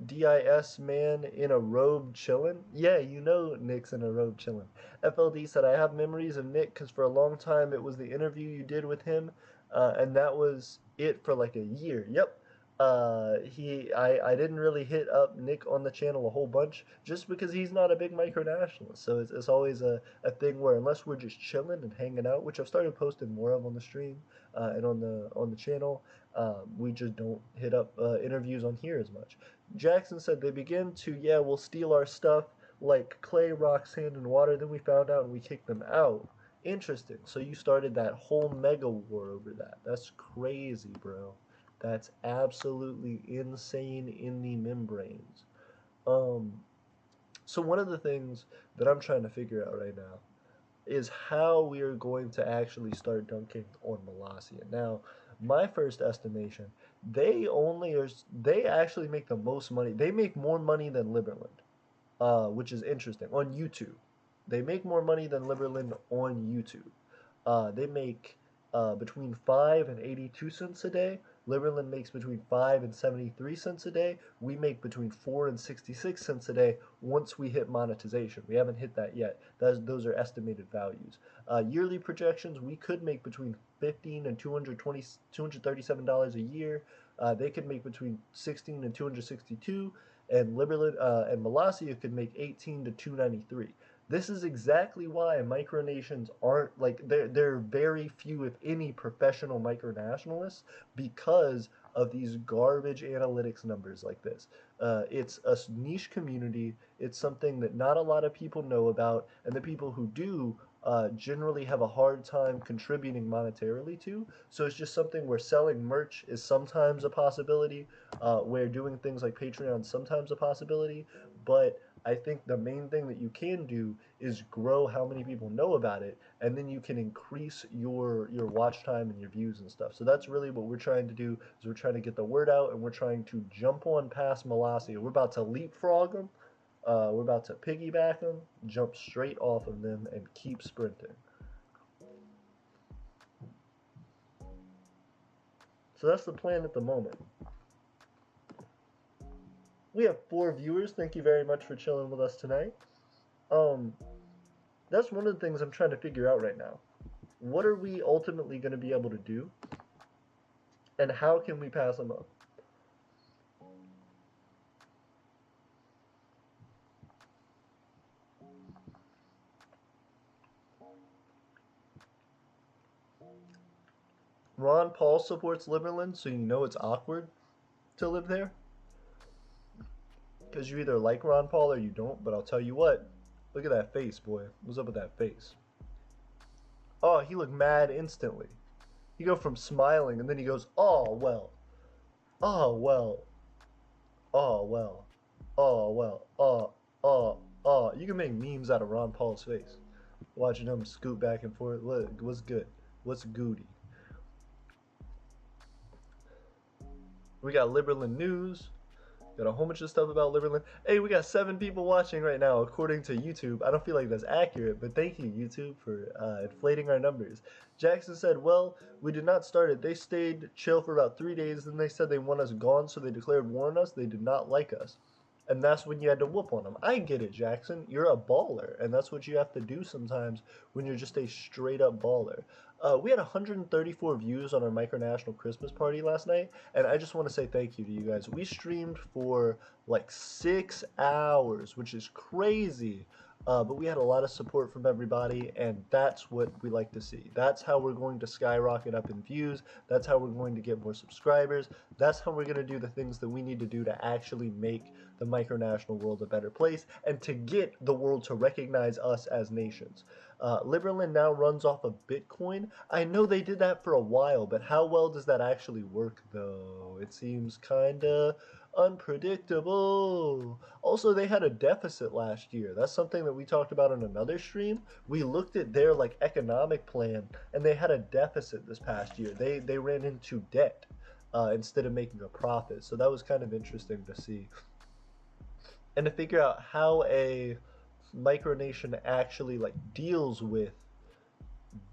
DIS man in a robe chillin'. Yeah, you know Nick's in a robe chillin'. FLD said, I have memories of Nick because for a long time it was the interview you did with him, and that was it for like a year. Yep. I didn't really hit up Nick on the channel a whole bunch just because he's not a big micronationalist. So it's always a thing where unless we're just chilling and hanging out, which I've started posting more of on the stream and on the channel, we just don't hit up interviews on here as much. Jackson said they begin to, yeah, we'll steal our stuff like clay, rock, sand, and water. Then we found out and we kicked them out. Interesting. So you started that whole mega war over that. That's crazy, bro. That's absolutely insane in the membranes. So one of the things that I'm trying to figure out right now is how we are going to actually start dunking on Molossia. Now, my first estimation, they actually make the most money. They make more money than Liberland, which is interesting, on YouTube. They make more money than Liberland on YouTube. They make between 5 and 82 cents a day. Liberland makes between 5 and 73 cents a day. We make between 4 and 66 cents a day once we hit monetization. We haven't hit that yet. Those are estimated values. Yearly projections, we could make between $15 and $237 a year. They could make between 16 and 262, and Liberland and Molossia could make 18 to 293. This is exactly why micronations aren't like they're very few, if any, professional micronationalists because of these garbage analytics numbers like this. It's a niche community. It's something that not a lot of people know about, and the people who do generally have a hard time contributing monetarily to. So it's just something where selling merch is sometimes a possibility, where doing things like Patreon is sometimes a possibility, but I think the main thing that you can do is grow how many people know about it, and then you can increase your watch time and your views and stuff. So that's really what we're trying to do, is we're trying to get the word out, and we're trying to jump on past Molossia. We're about to leapfrog them. We're about to piggyback them, jump straight off of them, and keep sprinting. So that's the plan at the moment. We have 4 viewers. Thank you very much for chilling with us tonight. That's one of the things I'm trying to figure out right now. What are we ultimately going to be able to do? And how can we pass them up? Ron Paul supports Liberland, so you know it's awkward to live there. Because you either like Ron Paul or you don't, but I'll tell you what. Look at that face, boy. What's up with that face? Oh, he looked mad instantly. He go from smiling, and then he goes, oh, well. Oh, well. Oh, well. Oh, well. Oh. You can make memes out of Ron Paul's face. Watching him scoot back and forth. Look, what's good? What's goody? We got Liberland News. Got a whole bunch of stuff about Liberland. Hey, we got 7 people watching right now, according to YouTube. I don't feel like that's accurate, but thank you, YouTube, for inflating our numbers. Jackson said, well, we did not start it. They stayed chill for about 3 days, then they said they want us gone, so they declared war on us. They did not like us. And that's when you had to whoop on them. I get it, Jackson. You're a baller, and that's what you have to do sometimes when you're just a straight up baller. We had 134 views on our Micronational Christmas party last night, and I just want to say thank you to you guys. We streamed for like 6 hours, which is crazy. But we had a lot of support from everybody, and that's what we like to see. That's how we're going to skyrocket up in views. That's how we're going to get more subscribers. That's how we're going to do the things that we need to do to actually make the micronational world a better place and to get the world to recognize us as nations. Liberland now runs off of Bitcoin. I know they did that for a while, but how well does that actually work, though? It seems kind of unpredictable. Also, they had a deficit last year. That's something that we talked about in another stream. We looked at their like economic plan, and they had a deficit this past year. They ran into debt instead of making a profit. So that was kind of interesting to see, and to figure out how a micronation actually like deals with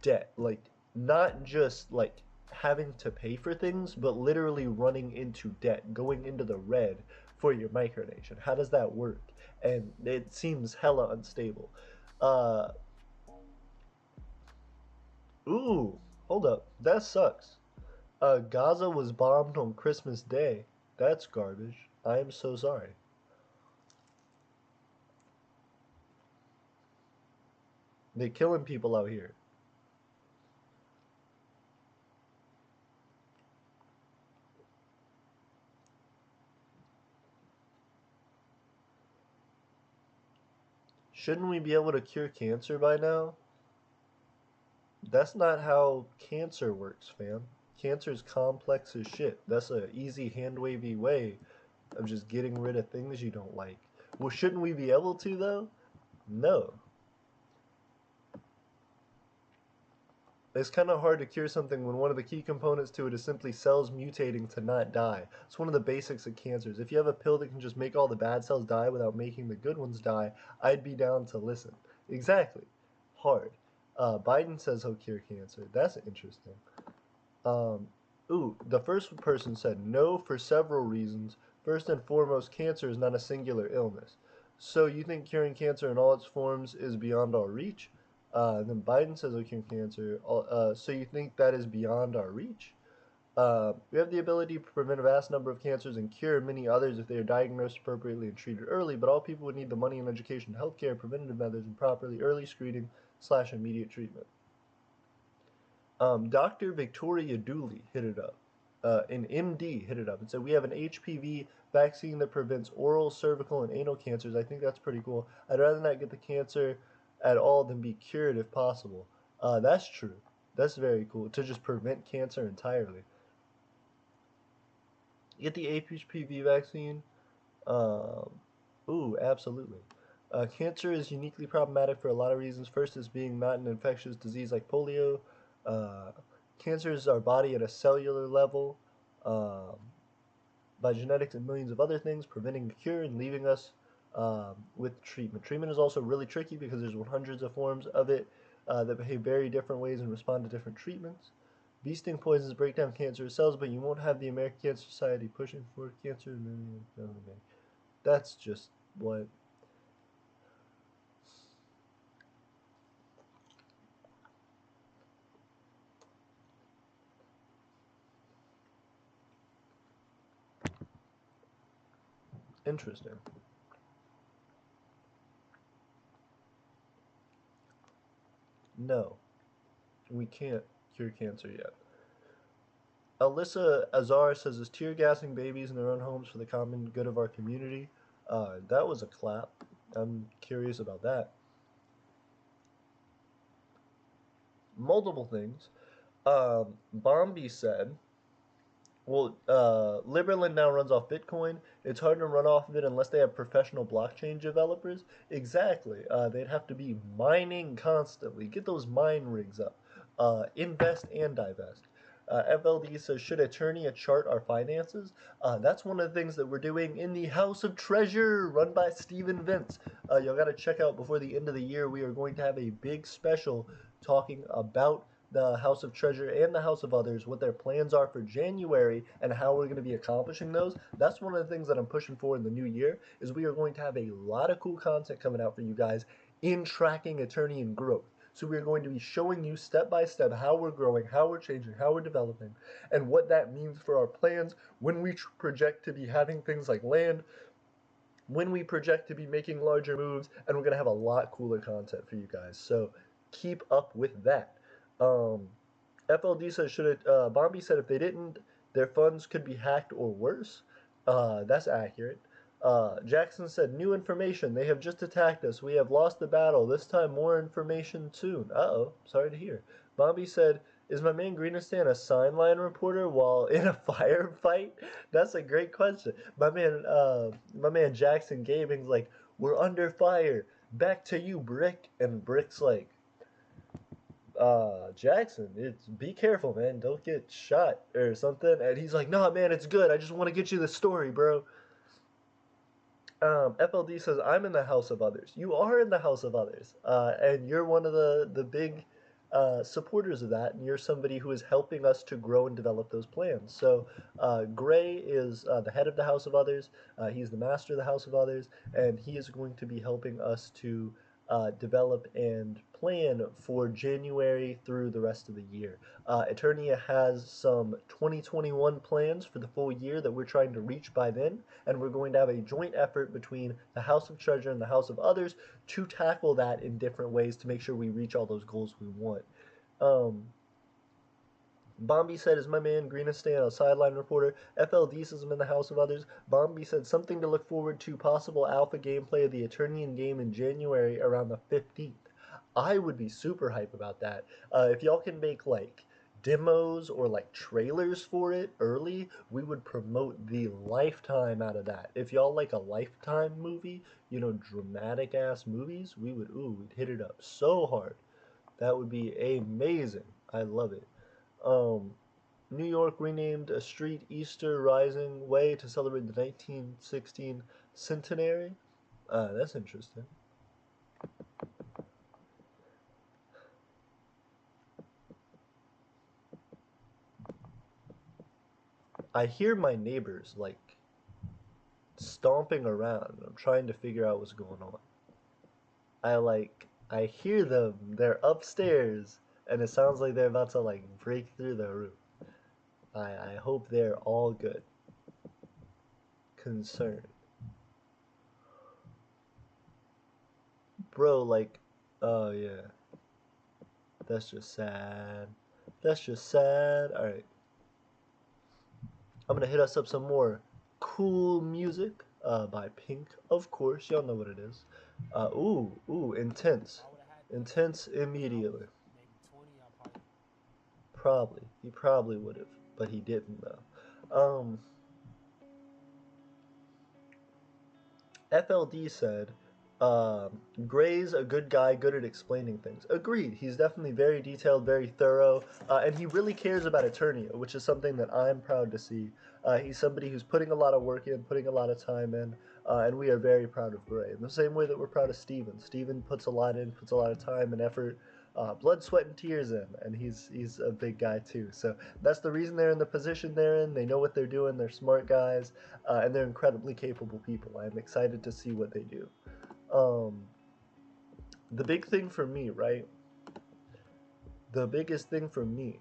debt, like not just like having to pay for things, but literally running into debt, going into the red for your micronation. How does that work? And it seems hella unstable. Uh, ooh, hold up, that sucks. Gaza was bombed on Christmas Day. That's garbage. I am so sorry. They're killing people out here. Shouldn't we be able to cure cancer by now? That's not how cancer works, fam. Cancer's complex as shit. That's a easy hand wavy way of just getting rid of things you don't like. Well, shouldn't we be able to though? No. It's kind of hard to cure something when one of the key components to it is simply cells mutating to not die. It's one of the basics of cancers. If you have a pill that can just make all the bad cells die without making the good ones die, I'd be down to listen. Exactly. Hard. Biden says he'll cure cancer. That's interesting. Um, the first person said no for several reasons. First and foremost, cancer is not a singular illness. So you think curing cancer in all its forms is beyond our reach? Then Biden says we cure cancer. So you think that is beyond our reach? We have the ability to prevent a vast number of cancers and cure many others if they are diagnosed appropriately and treated early, but all people would need the money and education, healthcare, preventative methods, and properly early screening / immediate treatment. Dr. Victoria Dooley hit it up. An MD hit it up and said, we have an HPV vaccine that prevents oral, cervical, and anal cancers. I think that's pretty cool. I'd rather not get the cancer at all than be cured if possible. That's true. That's very cool. To just prevent cancer entirely. Get the HPV vaccine. Um, Absolutely. Cancer is uniquely problematic for a lot of reasons. First is being not an infectious disease like polio. Uh, Cancer is our body at a cellular level um, by genetics and millions of other things, preventing the cure and leaving us with treatment. Treatment is also really tricky because there's hundreds of forms of it that behave very different ways and respond to different treatments. Bee sting poisons break down cancerous cells, but you won't have the American Cancer Society pushing for cancer. That's just what. Interesting. No, we can't cure cancer yet. Alyssa Azar says, is tear gassing babies in their own homes for the common good of our community? That was a clap. I'm curious about that. Multiple things. Bombi said, well, Liberland now runs off Bitcoin. It's hard to run off of it unless they have professional blockchain developers. Exactly. They'd have to be mining constantly. Get those mine rigs up. Invest and divest. FLD says, should Eternia chart our finances? That's one of the things that we're doing in the House of Treasure, run by Steven Vince. Y'all got to check out before the end of the year. We are going to have a big special talking about the House of Treasure and the House of Others, what their plans are for January and how we're going to be accomplishing those. That's one of the things that I'm pushing for in the new year, is we are going to have a lot of cool content coming out for you guys in tracking Eternian growth. So we're going to be showing you step by step how we're growing, how we're changing, how we're developing, and what that means for our plans when we project to be having things like land, when we project to be making larger moves, and we're going to have a lot cooler content for you guys. So keep up with that. Um, FLD says, should it, Bombi said if they didn't, their funds could be hacked or worse. That's accurate. Jackson said, new information. They have just attacked us. We have lost the battle. This time, more information soon. Uh-oh. Sorry to hear. Bombi said, is my man Greenistan a sideline reporter while in a firefight? That's a great question. My man Jackson Gaming's like, we're under fire. Back to you, Brick. And Brick's like, Jackson, it's be careful, man. Don't get shot or something. And he's like, nah, man, it's good. I just want to get you the story, bro. FLD says, I'm in the house of others. You are in the house of others. And you're one of the big supporters of that. And you're somebody who is helping us to grow and develop those plans. So Gray is the head of the house of others. He's the master of the house of others. And he is going to be helping us to develop and plan for January through the rest of the year. Eternia has some 2021 plans for the full year that we're trying to reach by then, and we're going to have a joint effort between the House of Treasure and the House of Others to tackle that in different ways to make sure we reach all those goals we want. Bombi said, is my man Greenistan a sideline reporter? FLD says I'm in the house of others. Bombi said, something to look forward to, possible alpha gameplay of the Eternian game in January around the 15th. I would be super hype about that. If y'all can make like demos or like trailers for it early, we would promote the lifetime out of that. If y'all like a Lifetime movie, dramatic ass movies, we'd hit it up so hard. That would be amazing. I love it. Um, New York renamed a street Easter Rising Way to celebrate the 1916 centenary. That's interesting. I hear my neighbors like stomping around. I'm trying to figure out what's going on. I hear them. They're upstairs, and it sounds like they're about to like break through the roof. I hope they're all good. Concerned. Bro, like, oh yeah. That's just sad. That's just sad. Alright. I'm gonna hit us up some more cool music by Pink. Of course, y'all know what it is. Ooh, intense. Intense immediately. Probably. He probably would have, but he didn't though. FLD said, Gray's a good guy, good at explaining things. Agreed. He's definitely very detailed, very thorough, and he really cares about Eternia, which is something that I'm proud to see. He's somebody who's putting a lot of work in, putting a lot of time in, and we are very proud of Gray. In the same way that we're proud of Steven. Steven puts a lot in, puts a lot of time and effort, blood, sweat, and tears in, and he's a big guy too. So that's the reason they're in the position they're in. They know what they're doing. They're smart guys, and they're incredibly capable people. I'm excited to see what they do. The big thing for me, right? The biggest thing for me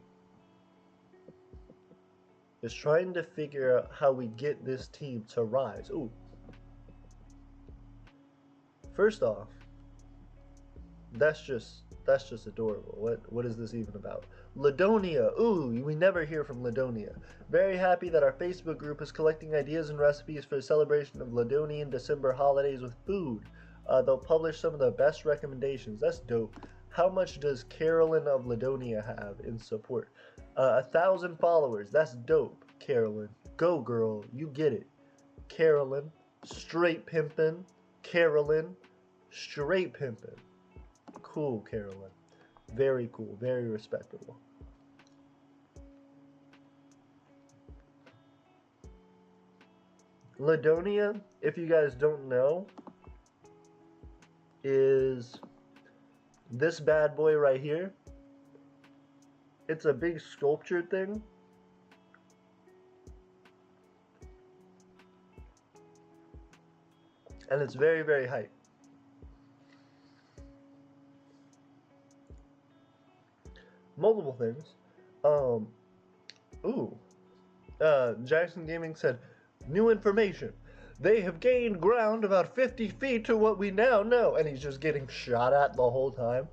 is trying to figure out how we get this team to rise. Ooh. First off, that's just adorable. What is this even about? Ladonia. Ooh, we never hear from Ladonia. Very happy that our Facebook group is collecting ideas and recipes for the celebration of Ladonian December holidays with food. They'll publish some of the best recommendations. That's dope. How much does Carolyn of Ladonia have in support? 1,000 followers. That's dope, Carolyn. Go, girl. You get it. Carolyn. Straight pimpin'. Carolyn. Straight pimpin'. Cool, Carolyn. Very cool. Very respectable. Ladonia, if you guys don't know, is this bad boy right here. It's a big sculpture thing. And it's very, very hype. Multiple things. Um, ooh. Jackson Gaming said, new information. They have gained ground about 50 feet to what we now know. And he's just getting shot at the whole time.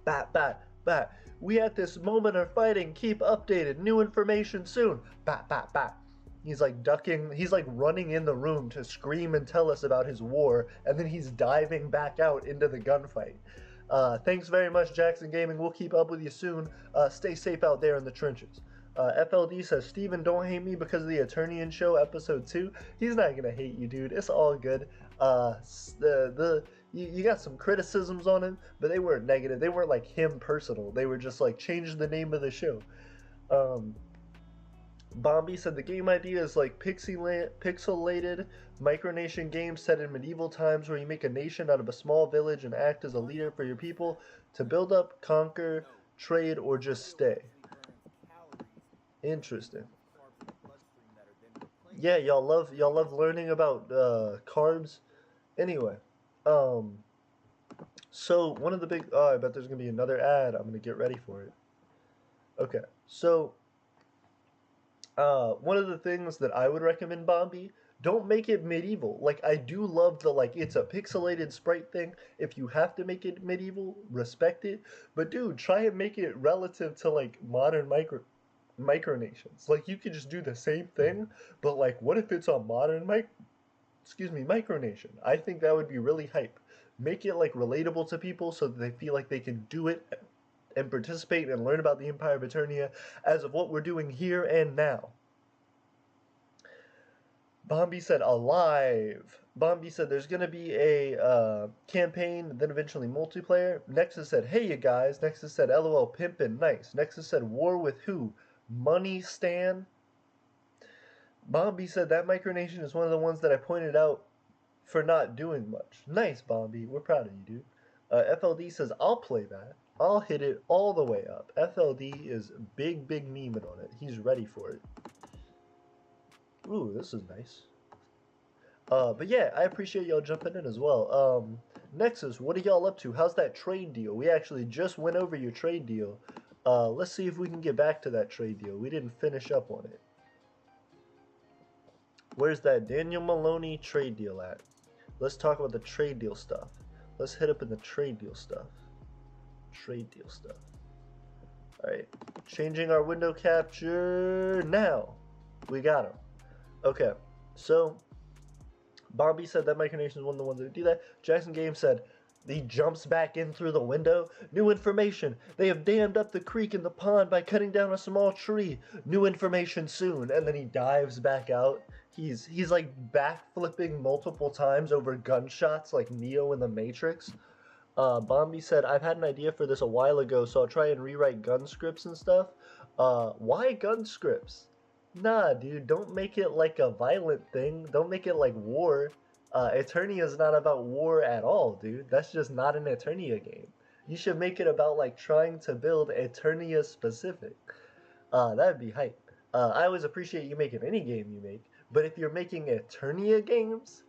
Bat, bat, bat. We at this moment are fighting. Keep updated. New information soon. Bat, bat, bat. He's like ducking, he's like running in the room to scream and tell us about his war, and then he's diving back out into the gunfight. Thanks very much, Jackson Gaming. We'll keep up with you soon. Stay safe out there in the trenches. FLD says, Steven, don't hate me because of the Eternian show, episode 2. He's not gonna hate you, dude. It's all good. You got some criticisms on him, but they weren't negative. They weren't like him personal. They were just like, change the name of the show. Bombi said the game idea is like pixelated Micronation game set in medieval times where you make a nation out of a small village and act as a leader for your people to build up, conquer, trade, or just stay. Interesting. Yeah, y'all love learning about carbs. Anyway, so one of the big I bet there's gonna be another ad. I'm gonna get ready for it. Okay, so one of the things that I would recommend, Bombi, don't make it medieval. Like, I do love the, like, it's a pixelated sprite thing. If you have to make it medieval, respect it. But, dude, try and make it relative to, like, modern micronations. Like, you could just do the same thing, but, like, what if it's a modern micronation? I think that would be really hype. Make it, like, relatable to people so that they feel like they can do it and participate and learn about the Empire of Eternia as of what we're doing here and now. Bombi said alive. Bombi said there's going to be a campaign, then eventually multiplayer. Nexus said, hey you guys. Nexus said, LOL, pimpin', nice. Nexus said, war with who? Money Stan? Bombi said that Micronation is one of the ones that I pointed out for not doing much. Nice, Bombi. We're proud of you, dude. FLD says, I'll play that. I'll hit it all the way up. FLD is big memeing on it. He's ready for it. Ooh, this is nice. But yeah, I appreciate y'all jumping in as well. Nexus, what are y'all up to? How's that trade deal? We actually just went over your trade deal. Let's see if we can get back to that trade deal. We didn't finish up on it. Where's that Daniel Maloney trade deal at? Let's talk about the trade deal stuff. Let's hit up in the trade deal stuff. Trade deal stuff. Alright, changing our window capture now. We got him. Okay, so Bobby said that Micronation is one of the ones that do that. Jackson Game said he jumps back in through the window. New information. They have dammed up the creek in the pond by cutting down a small tree. New information soon. And then he dives back out. He's like backflipping multiple times over gunshots like Neo in the Matrix. Bombi said, I've had an idea for this a while ago, so I'll try and rewrite gun scripts and stuff. Why gun scripts? Nah, dude, don't make it like a violent thing. Don't make it like war. Eternia is not about war at all, dude. That's just not an Eternia game. You should make it about like trying to build Eternia specific. That'd be hype. I always appreciate you making any game you make, but if you're making Eternia games,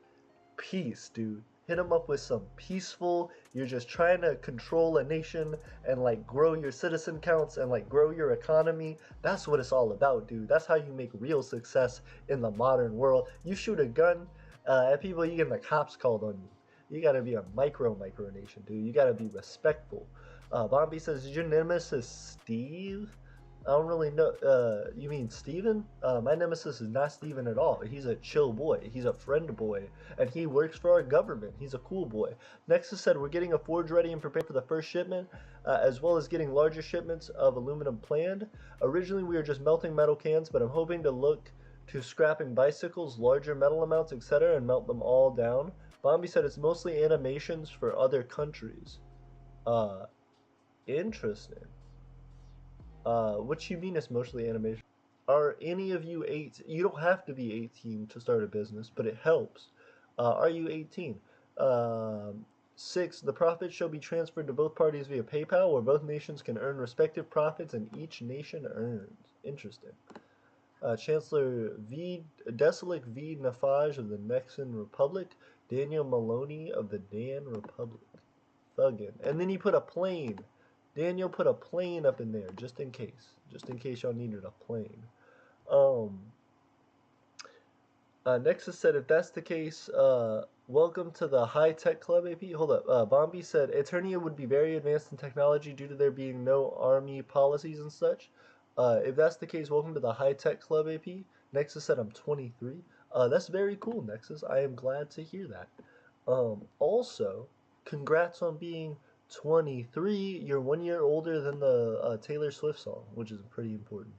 peace, dude. Hit them up with some peaceful, you're just trying to control a nation and like grow your citizen counts and like grow your economy. That's what it's all about, dude. That's how you make real success in the modern world. You shoot a gun at people, you get the cops called on you. You gotta be a micronation, dude. You gotta be respectful. Bombi says, is your nemesis Steve? I don't really know. You mean Steven? My nemesis is not Steven at all. He's a chill boy. He's a friend boy. And he works for our government. He's a cool boy. Nexus said we're getting a forge ready and prepared for the first shipment, as well as getting larger shipments of aluminum planned. Originally, we were just melting metal cans, but I'm hoping to look to scrapping bicycles, larger metal amounts, etc., and melt them all down. Bombi said it's mostly animations for other countries. Interesting. What you mean it's mostly animation? Are any of you 18? You don't have to be 18 to start a business, but it helps. Are you 18? 6. The profits shall be transferred to both parties via PayPal, where both nations can earn respective profits and each nation earns. Interesting. Chancellor Deselik V. Nafaj of the Nexan Republic, Daniel Maloney of the Dan Republic. Thuggin. And then he put a plane. Daniel put a plane up in there, just in case. Just in case y'all needed a plane. Nexus said, if that's the case, welcome to the high-tech club, AP. Hold up. Bombi said, Eternia would be very advanced in technology due to there being no army policies and such. If that's the case, welcome to the high-tech club, AP. Nexus said, I'm 23. That's very cool, Nexus. I am glad to hear that. Also, congrats on being 23. You're 1 year older than the Taylor Swift song, which is pretty important.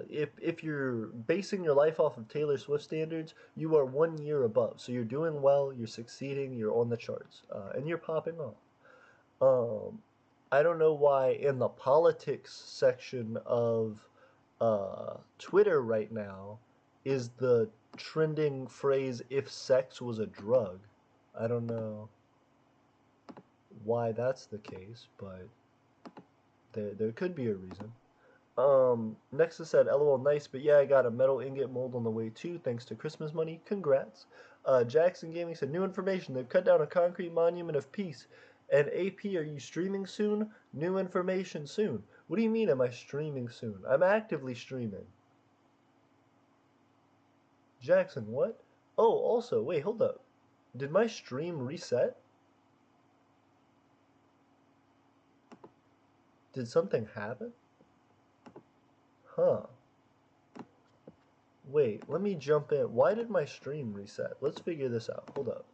If you're basing your life off of Taylor Swift standards, you are 1 year above. So you're doing well, you're succeeding, you're on the charts, and you're popping off. I don't know why in the politics section of Twitter right now is the trending phrase "if sex was a drug." I don't know why that's the case, but there could be a reason. Nexus said, LOL, nice, but yeah, I got a metal ingot mold on the way too, thanks to Christmas money. Congrats. Jackson Gaming said, new information. They've cut down a concrete monument of peace. And AP, are you streaming soon? New information soon. What do you mean, am I streaming soon? I'm actively streaming. Jackson, what? Oh, also, wait, hold up. Did my stream reset? Did something happen? Huh. Wait, let me jump in. Why did my stream reset? Let's figure this out. Hold up.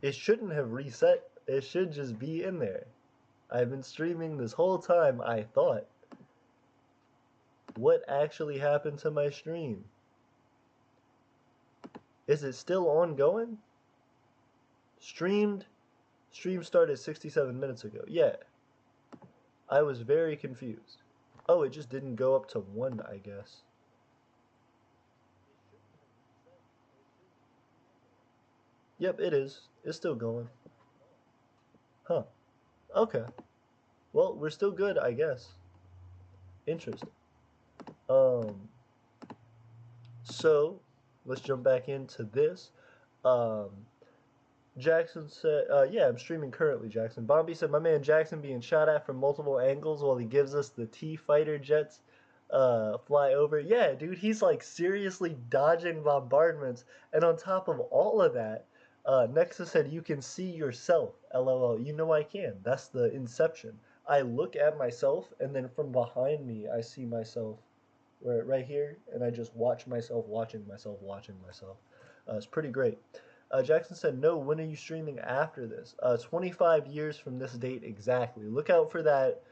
It shouldn't have reset. It should just be in there. I've been streaming this whole time, I thought. What actually happened to my stream? Is it still ongoing? Stream started 67 minutes ago. Yeah. I was very confused. Oh, it just didn't go up to 1, I guess. Yep, it is. It's still going. Huh. Okay. Well, we're still good, I guess. Interesting. So, let's jump back into this. Um, Jackson said, yeah, I'm streaming currently, Jackson. Bombi said, my man Jackson being shot at from multiple angles while he gives us the T-fighter jets fly over. Yeah, dude, he's like seriously dodging bombardments. And on top of all of that, Nexus said, you can see yourself. LOL. You know I can. That's the inception. I look at myself, and then from behind me, I see myself right here, and I just watch myself watching myself watching myself. It's pretty great. Jackson said, no, when are you streaming after this? 25 years from this date exactly. Look out for that,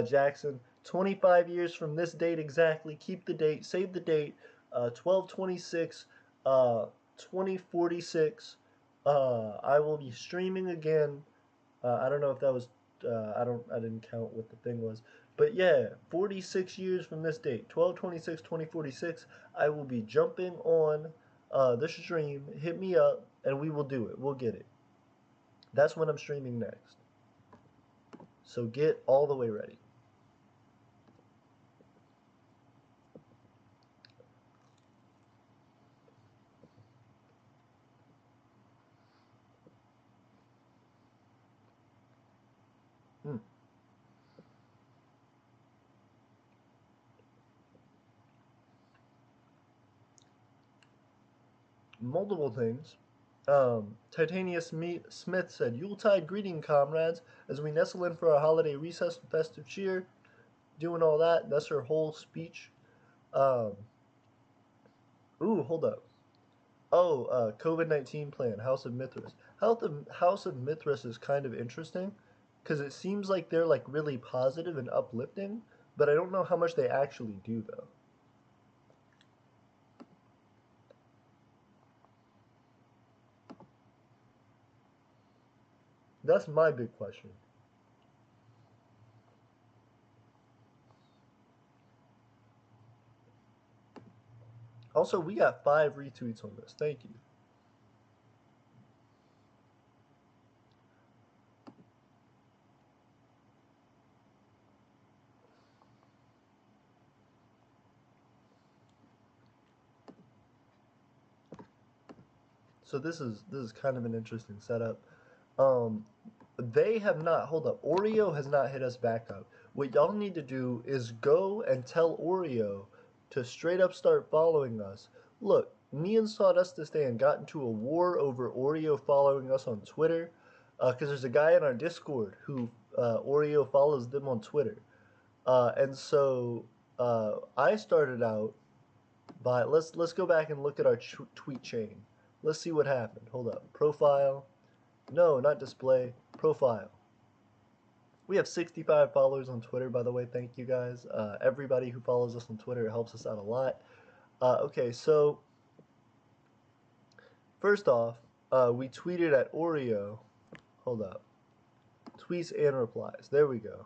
Jackson. 25 years from this date exactly. Keep the date. Save the date. 12/26, 2046. I will be streaming again. I don't know if that was. I didn't count what the thing was. But yeah, 46 years from this date, 12/26/2046, I will be jumping on the stream. Hit me up, and we will do it. We'll get it. That's when I'm streaming next. So get all the way ready. Hmm. Multiple things. Titania Smith said, Yuletide greeting, comrades, as we nestle in for our holiday recess and festive cheer. Doing all that. That's her whole speech. Um, hold up. Oh, COVID-19 plan, House of Mithras. House of Mithras is kind of interesting because it seems like they're like really positive and uplifting, but I don't know how much they actually do though. That's my big question. Also, we got 5 retweets on this. Thank you. So this is kind of an interesting setup. Um, they have not. Hold up. Oreo has not hit us back up. What y'all need to do is go and tell Oreo to straight up start following us. Look, me and Sawdust this day and got into a war over Oreo following us on Twitter. Because there's a guy in our Discord who Oreo follows them on Twitter. And so I started out by let's go back and look at our tweet chain. Let's see what happened. Hold up. Profile. No, not display. Profile. We have 65 followers on Twitter, by the way. Thank you guys. Everybody who follows us on Twitter, it helps us out a lot. Okay, so first off, we tweeted at Oreo. Hold up. Tweets and replies. There we go.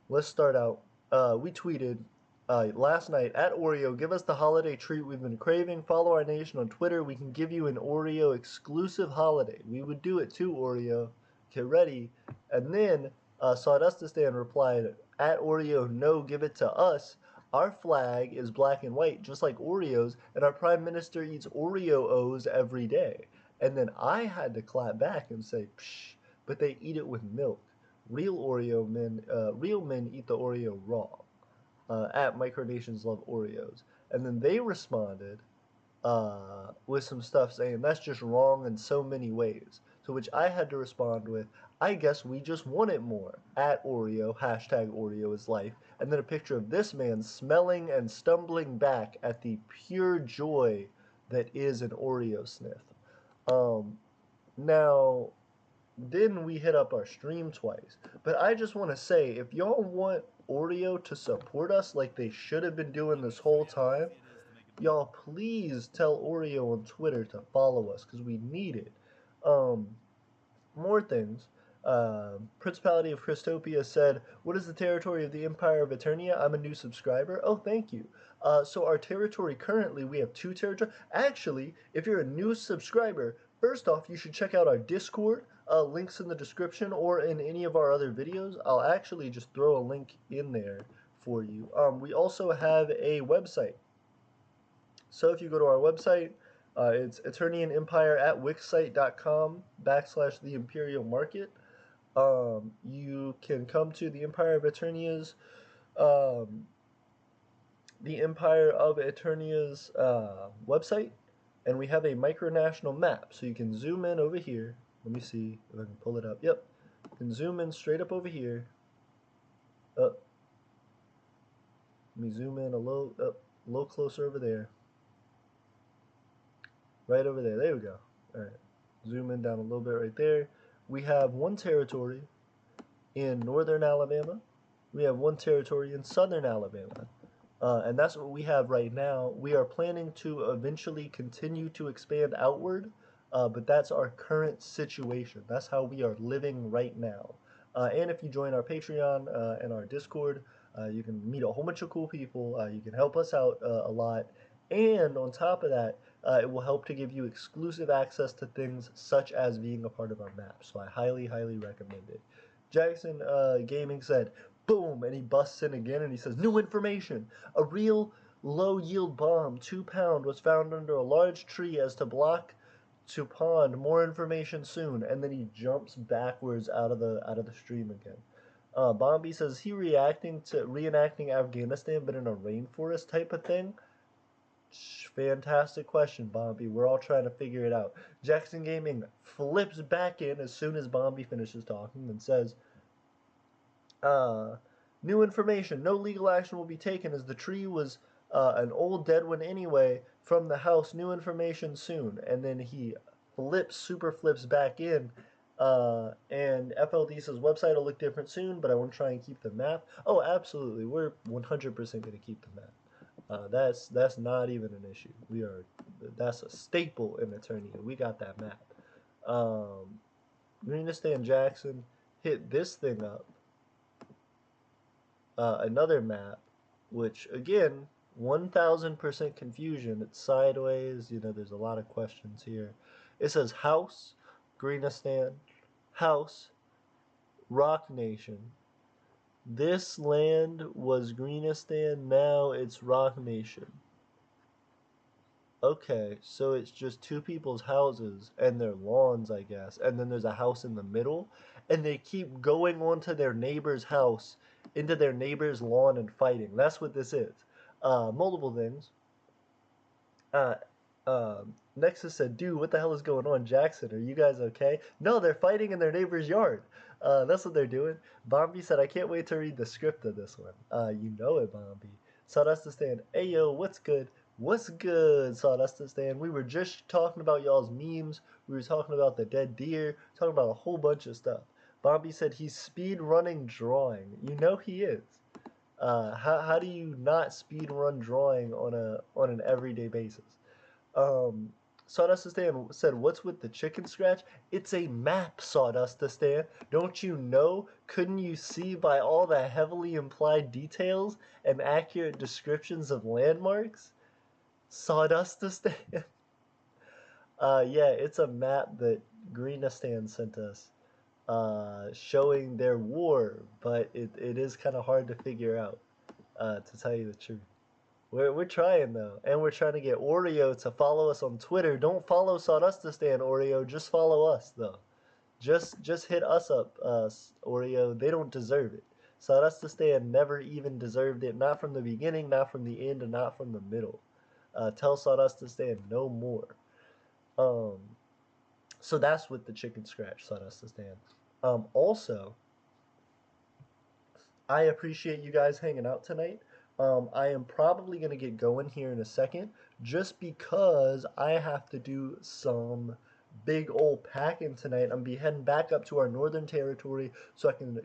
Let's start out. We tweeted last night at Oreo, give us the holiday treat we've been craving. Follow our nation on Twitter. We can give you an Oreo exclusive holiday. We would do it too, Oreo. Get ready. And then Sawdustistan replied, at Oreo, no, give it to us. Our flag is black and white, just like Oreo's, and our prime minister eats Oreo-O's every day. And then I had to clap back and say, psh, but they eat it with milk. Real men eat the Oreo raw. At Micronations love Oreos, and then they responded with some stuff saying that's just wrong in so many ways. To which I had to respond with, I guess we just want it more. At Oreo, hashtag Oreo is life, and then a picture of this man smelling and stumbling back at the pure joy that is an Oreo sniff. Now then we hit up our stream twice. But I just want to say, if y'all want Oreo to support us like they should have been doing this whole time, y'all please tell Oreo on Twitter to follow us because we need it. More things. Principality of Christopia said, what is the territory of the Empire of Eternia? I'm a new subscriber. Oh, thank you. So our territory currently, we have 2 territories. Actually, if you're a new subscriber, first off, you should check out our Discord. Links in the description or in any of our other videos. I'll actually just throw a link in there for you. We also have a website. So if you go to our website, it's Eternian Empire at wixsite.com/the Imperial Market. You can come to the Empire of Eternia's website, and we have a micronational map. So you can zoom in over here. Let me see if I can pull it up. Yep. You can zoom in straight up over here. Let me zoom in a little closer over there. Right over there. There we go. All right. Zoom in down a little bit right there. We have 1 territory in northern Alabama. We have 1 territory in southern Alabama. And that's what we have right now. We are planning to eventually continue to expand outward. But that's our current situation. That's how we are living right now. And if you join our Patreon and our Discord, you can meet a whole bunch of cool people. You can help us out a lot. And on top of that, it will help to give you exclusive access to things such as being a part of our map. So I highly, highly recommend it. Jackson Gaming said, boom, and he busts in again and he says, new information. A real low-yield bomb, 2 pound, was found under a large tree as to block to pond. More information soon. And then he jumps backwards out of the stream again. Bombi says, he reenacting Afghanistan but in a rainforest type of thing? Fantastic question, Bombi. We're all trying to figure it out. Jackson Gaming flips back in as soon as Bombi finishes talking and says, new information. No legal action will be taken as the tree was an old dead one anyway from the house. New information soon. And then he super flips back in. And FLD says website will look different soon, but I want to try and keep the map. Oh, absolutely. We're 100% going to keep the map. That's not even an issue. That's a staple in Eternia. We got that map. Greenistan Jackson hit this thing up. Another map, which again, 1000% confusion. It's sideways. There's a lot of questions here. It says House, Greenistan, House, Rock Nation. This land was Greenistan, now it's Rock Nation. Okay, so it's just two people's houses and their lawns, I guess, and then there's a house in the middle, and they keep going onto their neighbor's house, into their neighbor's lawn and fighting. That's what this is. Multiple things. Uh, Nexus said, "Dude, what the hell is going on, Jackson? Are you guys okay?" No, they're fighting in their neighbor's yard. That's what they're doing. Bombi said, "I can't wait to read the script of this one." You know it, Bombi. Sawdust stand. Hey yo, what's good? What's good, Sawdust stand? We were just talking about y'all's memes. We were talking about the dead deer. Talking about a whole bunch of stuff. Bombi said he's speed running drawing. You know he is. How do you not speed run drawing on an everyday basis? Um, Sawdustistan said, "What's with the chicken scratch?" It's a map, Sawdustistan. Don't you know? Couldn't you see by all the heavily implied details and accurate descriptions of landmarks? Sawdustistan. Yeah, it's a map that Greenistan sent us, showing their war, but it is kind of hard to figure out, to tell you the truth. We're trying though, and we're trying to get Oreo to follow us on Twitter. Don't follow Sawdustistan, Oreo. Just follow us though. Just hit us up, Oreo. They don't deserve it. Sawdustistan never even deserved it. Not from the beginning, not from the end, and not from the middle. Tell Sawdustistan no more. Um, so that's with the chicken scratch, Sawdustistan. Also, I appreciate you guys hanging out tonight. I am probably going to get going here in a second just because I have to do some big old packing tonight. I'm be heading back up to our northern territory so I can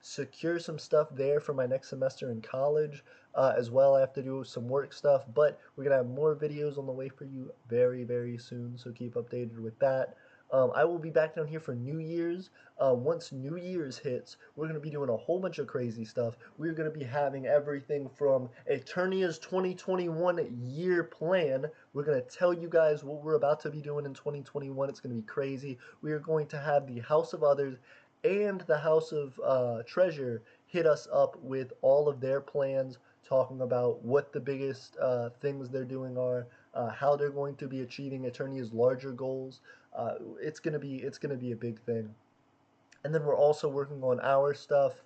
secure some stuff there for my next semester in college. As well, I have to do some work stuff, but we're going to have more videos on the way for you very, very soon, so keep updated with that. I will be back down here for New Year's. Once New Year's hits, we're going to be doing a whole bunch of crazy stuff. We're going to be having everything from Eternia's 2021 year plan. We're going to tell you guys what we're about to be doing in 2021. It's going to be crazy. We are going to have the House of Others and the House of Treasure hit us up with all of their plans, talking about what the biggest things they're doing are, how they're going to be achieving Eternia's larger goals. It's gonna be a big thing. And then we're also working on our stuff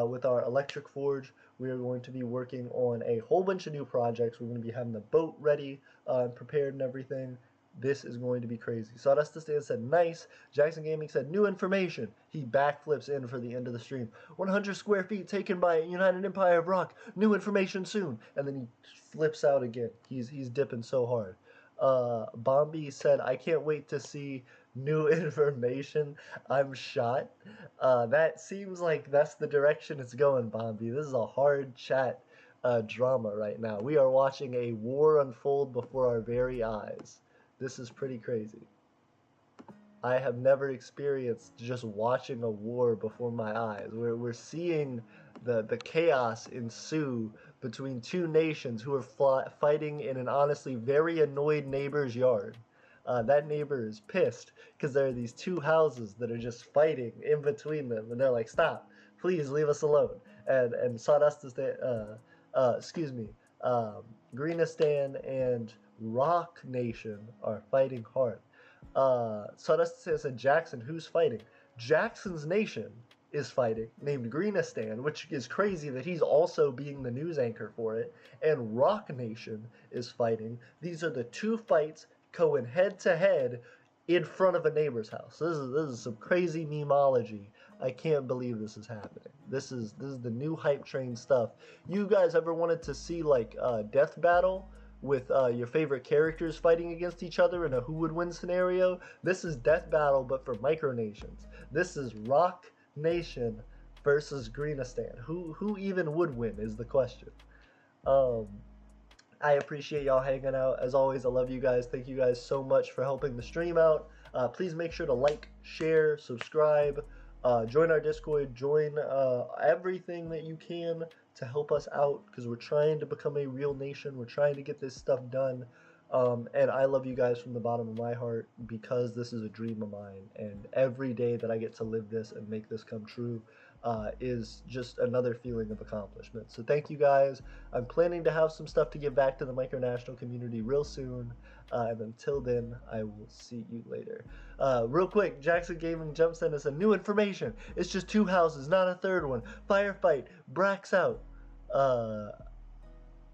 with our electric forge. We are going to be working on a whole bunch of new projects. We're going to be having the boat ready and prepared and everything. This is going to be crazy. Sawdust Stan said, "Nice." Jackson Gaming said, "New information." He backflips in for the end of the stream. 100 square feet taken by United Empire of Rock. New information soon. And then he flips out again. He's dipping so hard. Bombi said, "I can't wait to see new information. I'm shot." That seems like that's the direction it's going, Bombi. This is a hard chat drama right now. We are watching a war unfold before our very eyes. This is pretty crazy. I have never experienced just watching a war before my eyes. We're seeing the chaos ensue between two nations who are fighting in an honestly very annoyed neighbor's yard. That neighbor is pissed because there are these two houses that are just fighting in between them, and they're like, "Stop, please leave us alone." And Sawdust is there. Excuse me. Um, Greenistan and Rock Nation are fighting hard. Sawdust says, "Jackson, who's fighting?" Jackson's nation is fighting, named Greenistan, which is crazy that he's also being the news anchor for it, and Rock Nation is fighting. These are the two fights going head to head in front of a neighbor's house. This is some crazy memeology. I can't believe this is happening. This is the new hype train stuff. You guys ever wanted to see like Death Battle with your favorite characters fighting against each other in a who would win scenario? This is Death Battle but for Micronations. This is Rock Nation versus Greenistan. Who even would win is the question. Um, I appreciate y'all hanging out. As always, I love you guys. Thank you guys so much for helping the stream out. Please make sure to like, share, subscribe, join our Discord, join everything that you can to help us out because we're trying to become a real nation. We're trying to get this stuff done. And I love you guys from the bottom of my heart because this is a dream of mine. And every day that I get to live this and make this come true, is just another feeling of accomplishment. So thank you guys. I'm planning to have some stuff to give back to the Micronational community real soon. And until then, I will see you later. Real quick, Jackson Gaming Jump sent us a new information. It's just 2 houses, not a third one. Firefight, Brax out.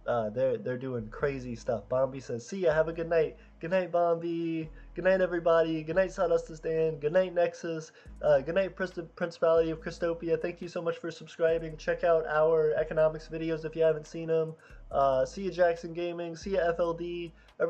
They're doing crazy stuff. Bombi says, "See ya. Have a good night. Good night, Bombi. Good night, everybody. Good night, Sawdustistan. Good night, Nexus. Good night, Principality of Christopia. Thank you so much for subscribing. Check out our economics videos if you haven't seen them. See ya, Jackson Gaming. See ya, FLD.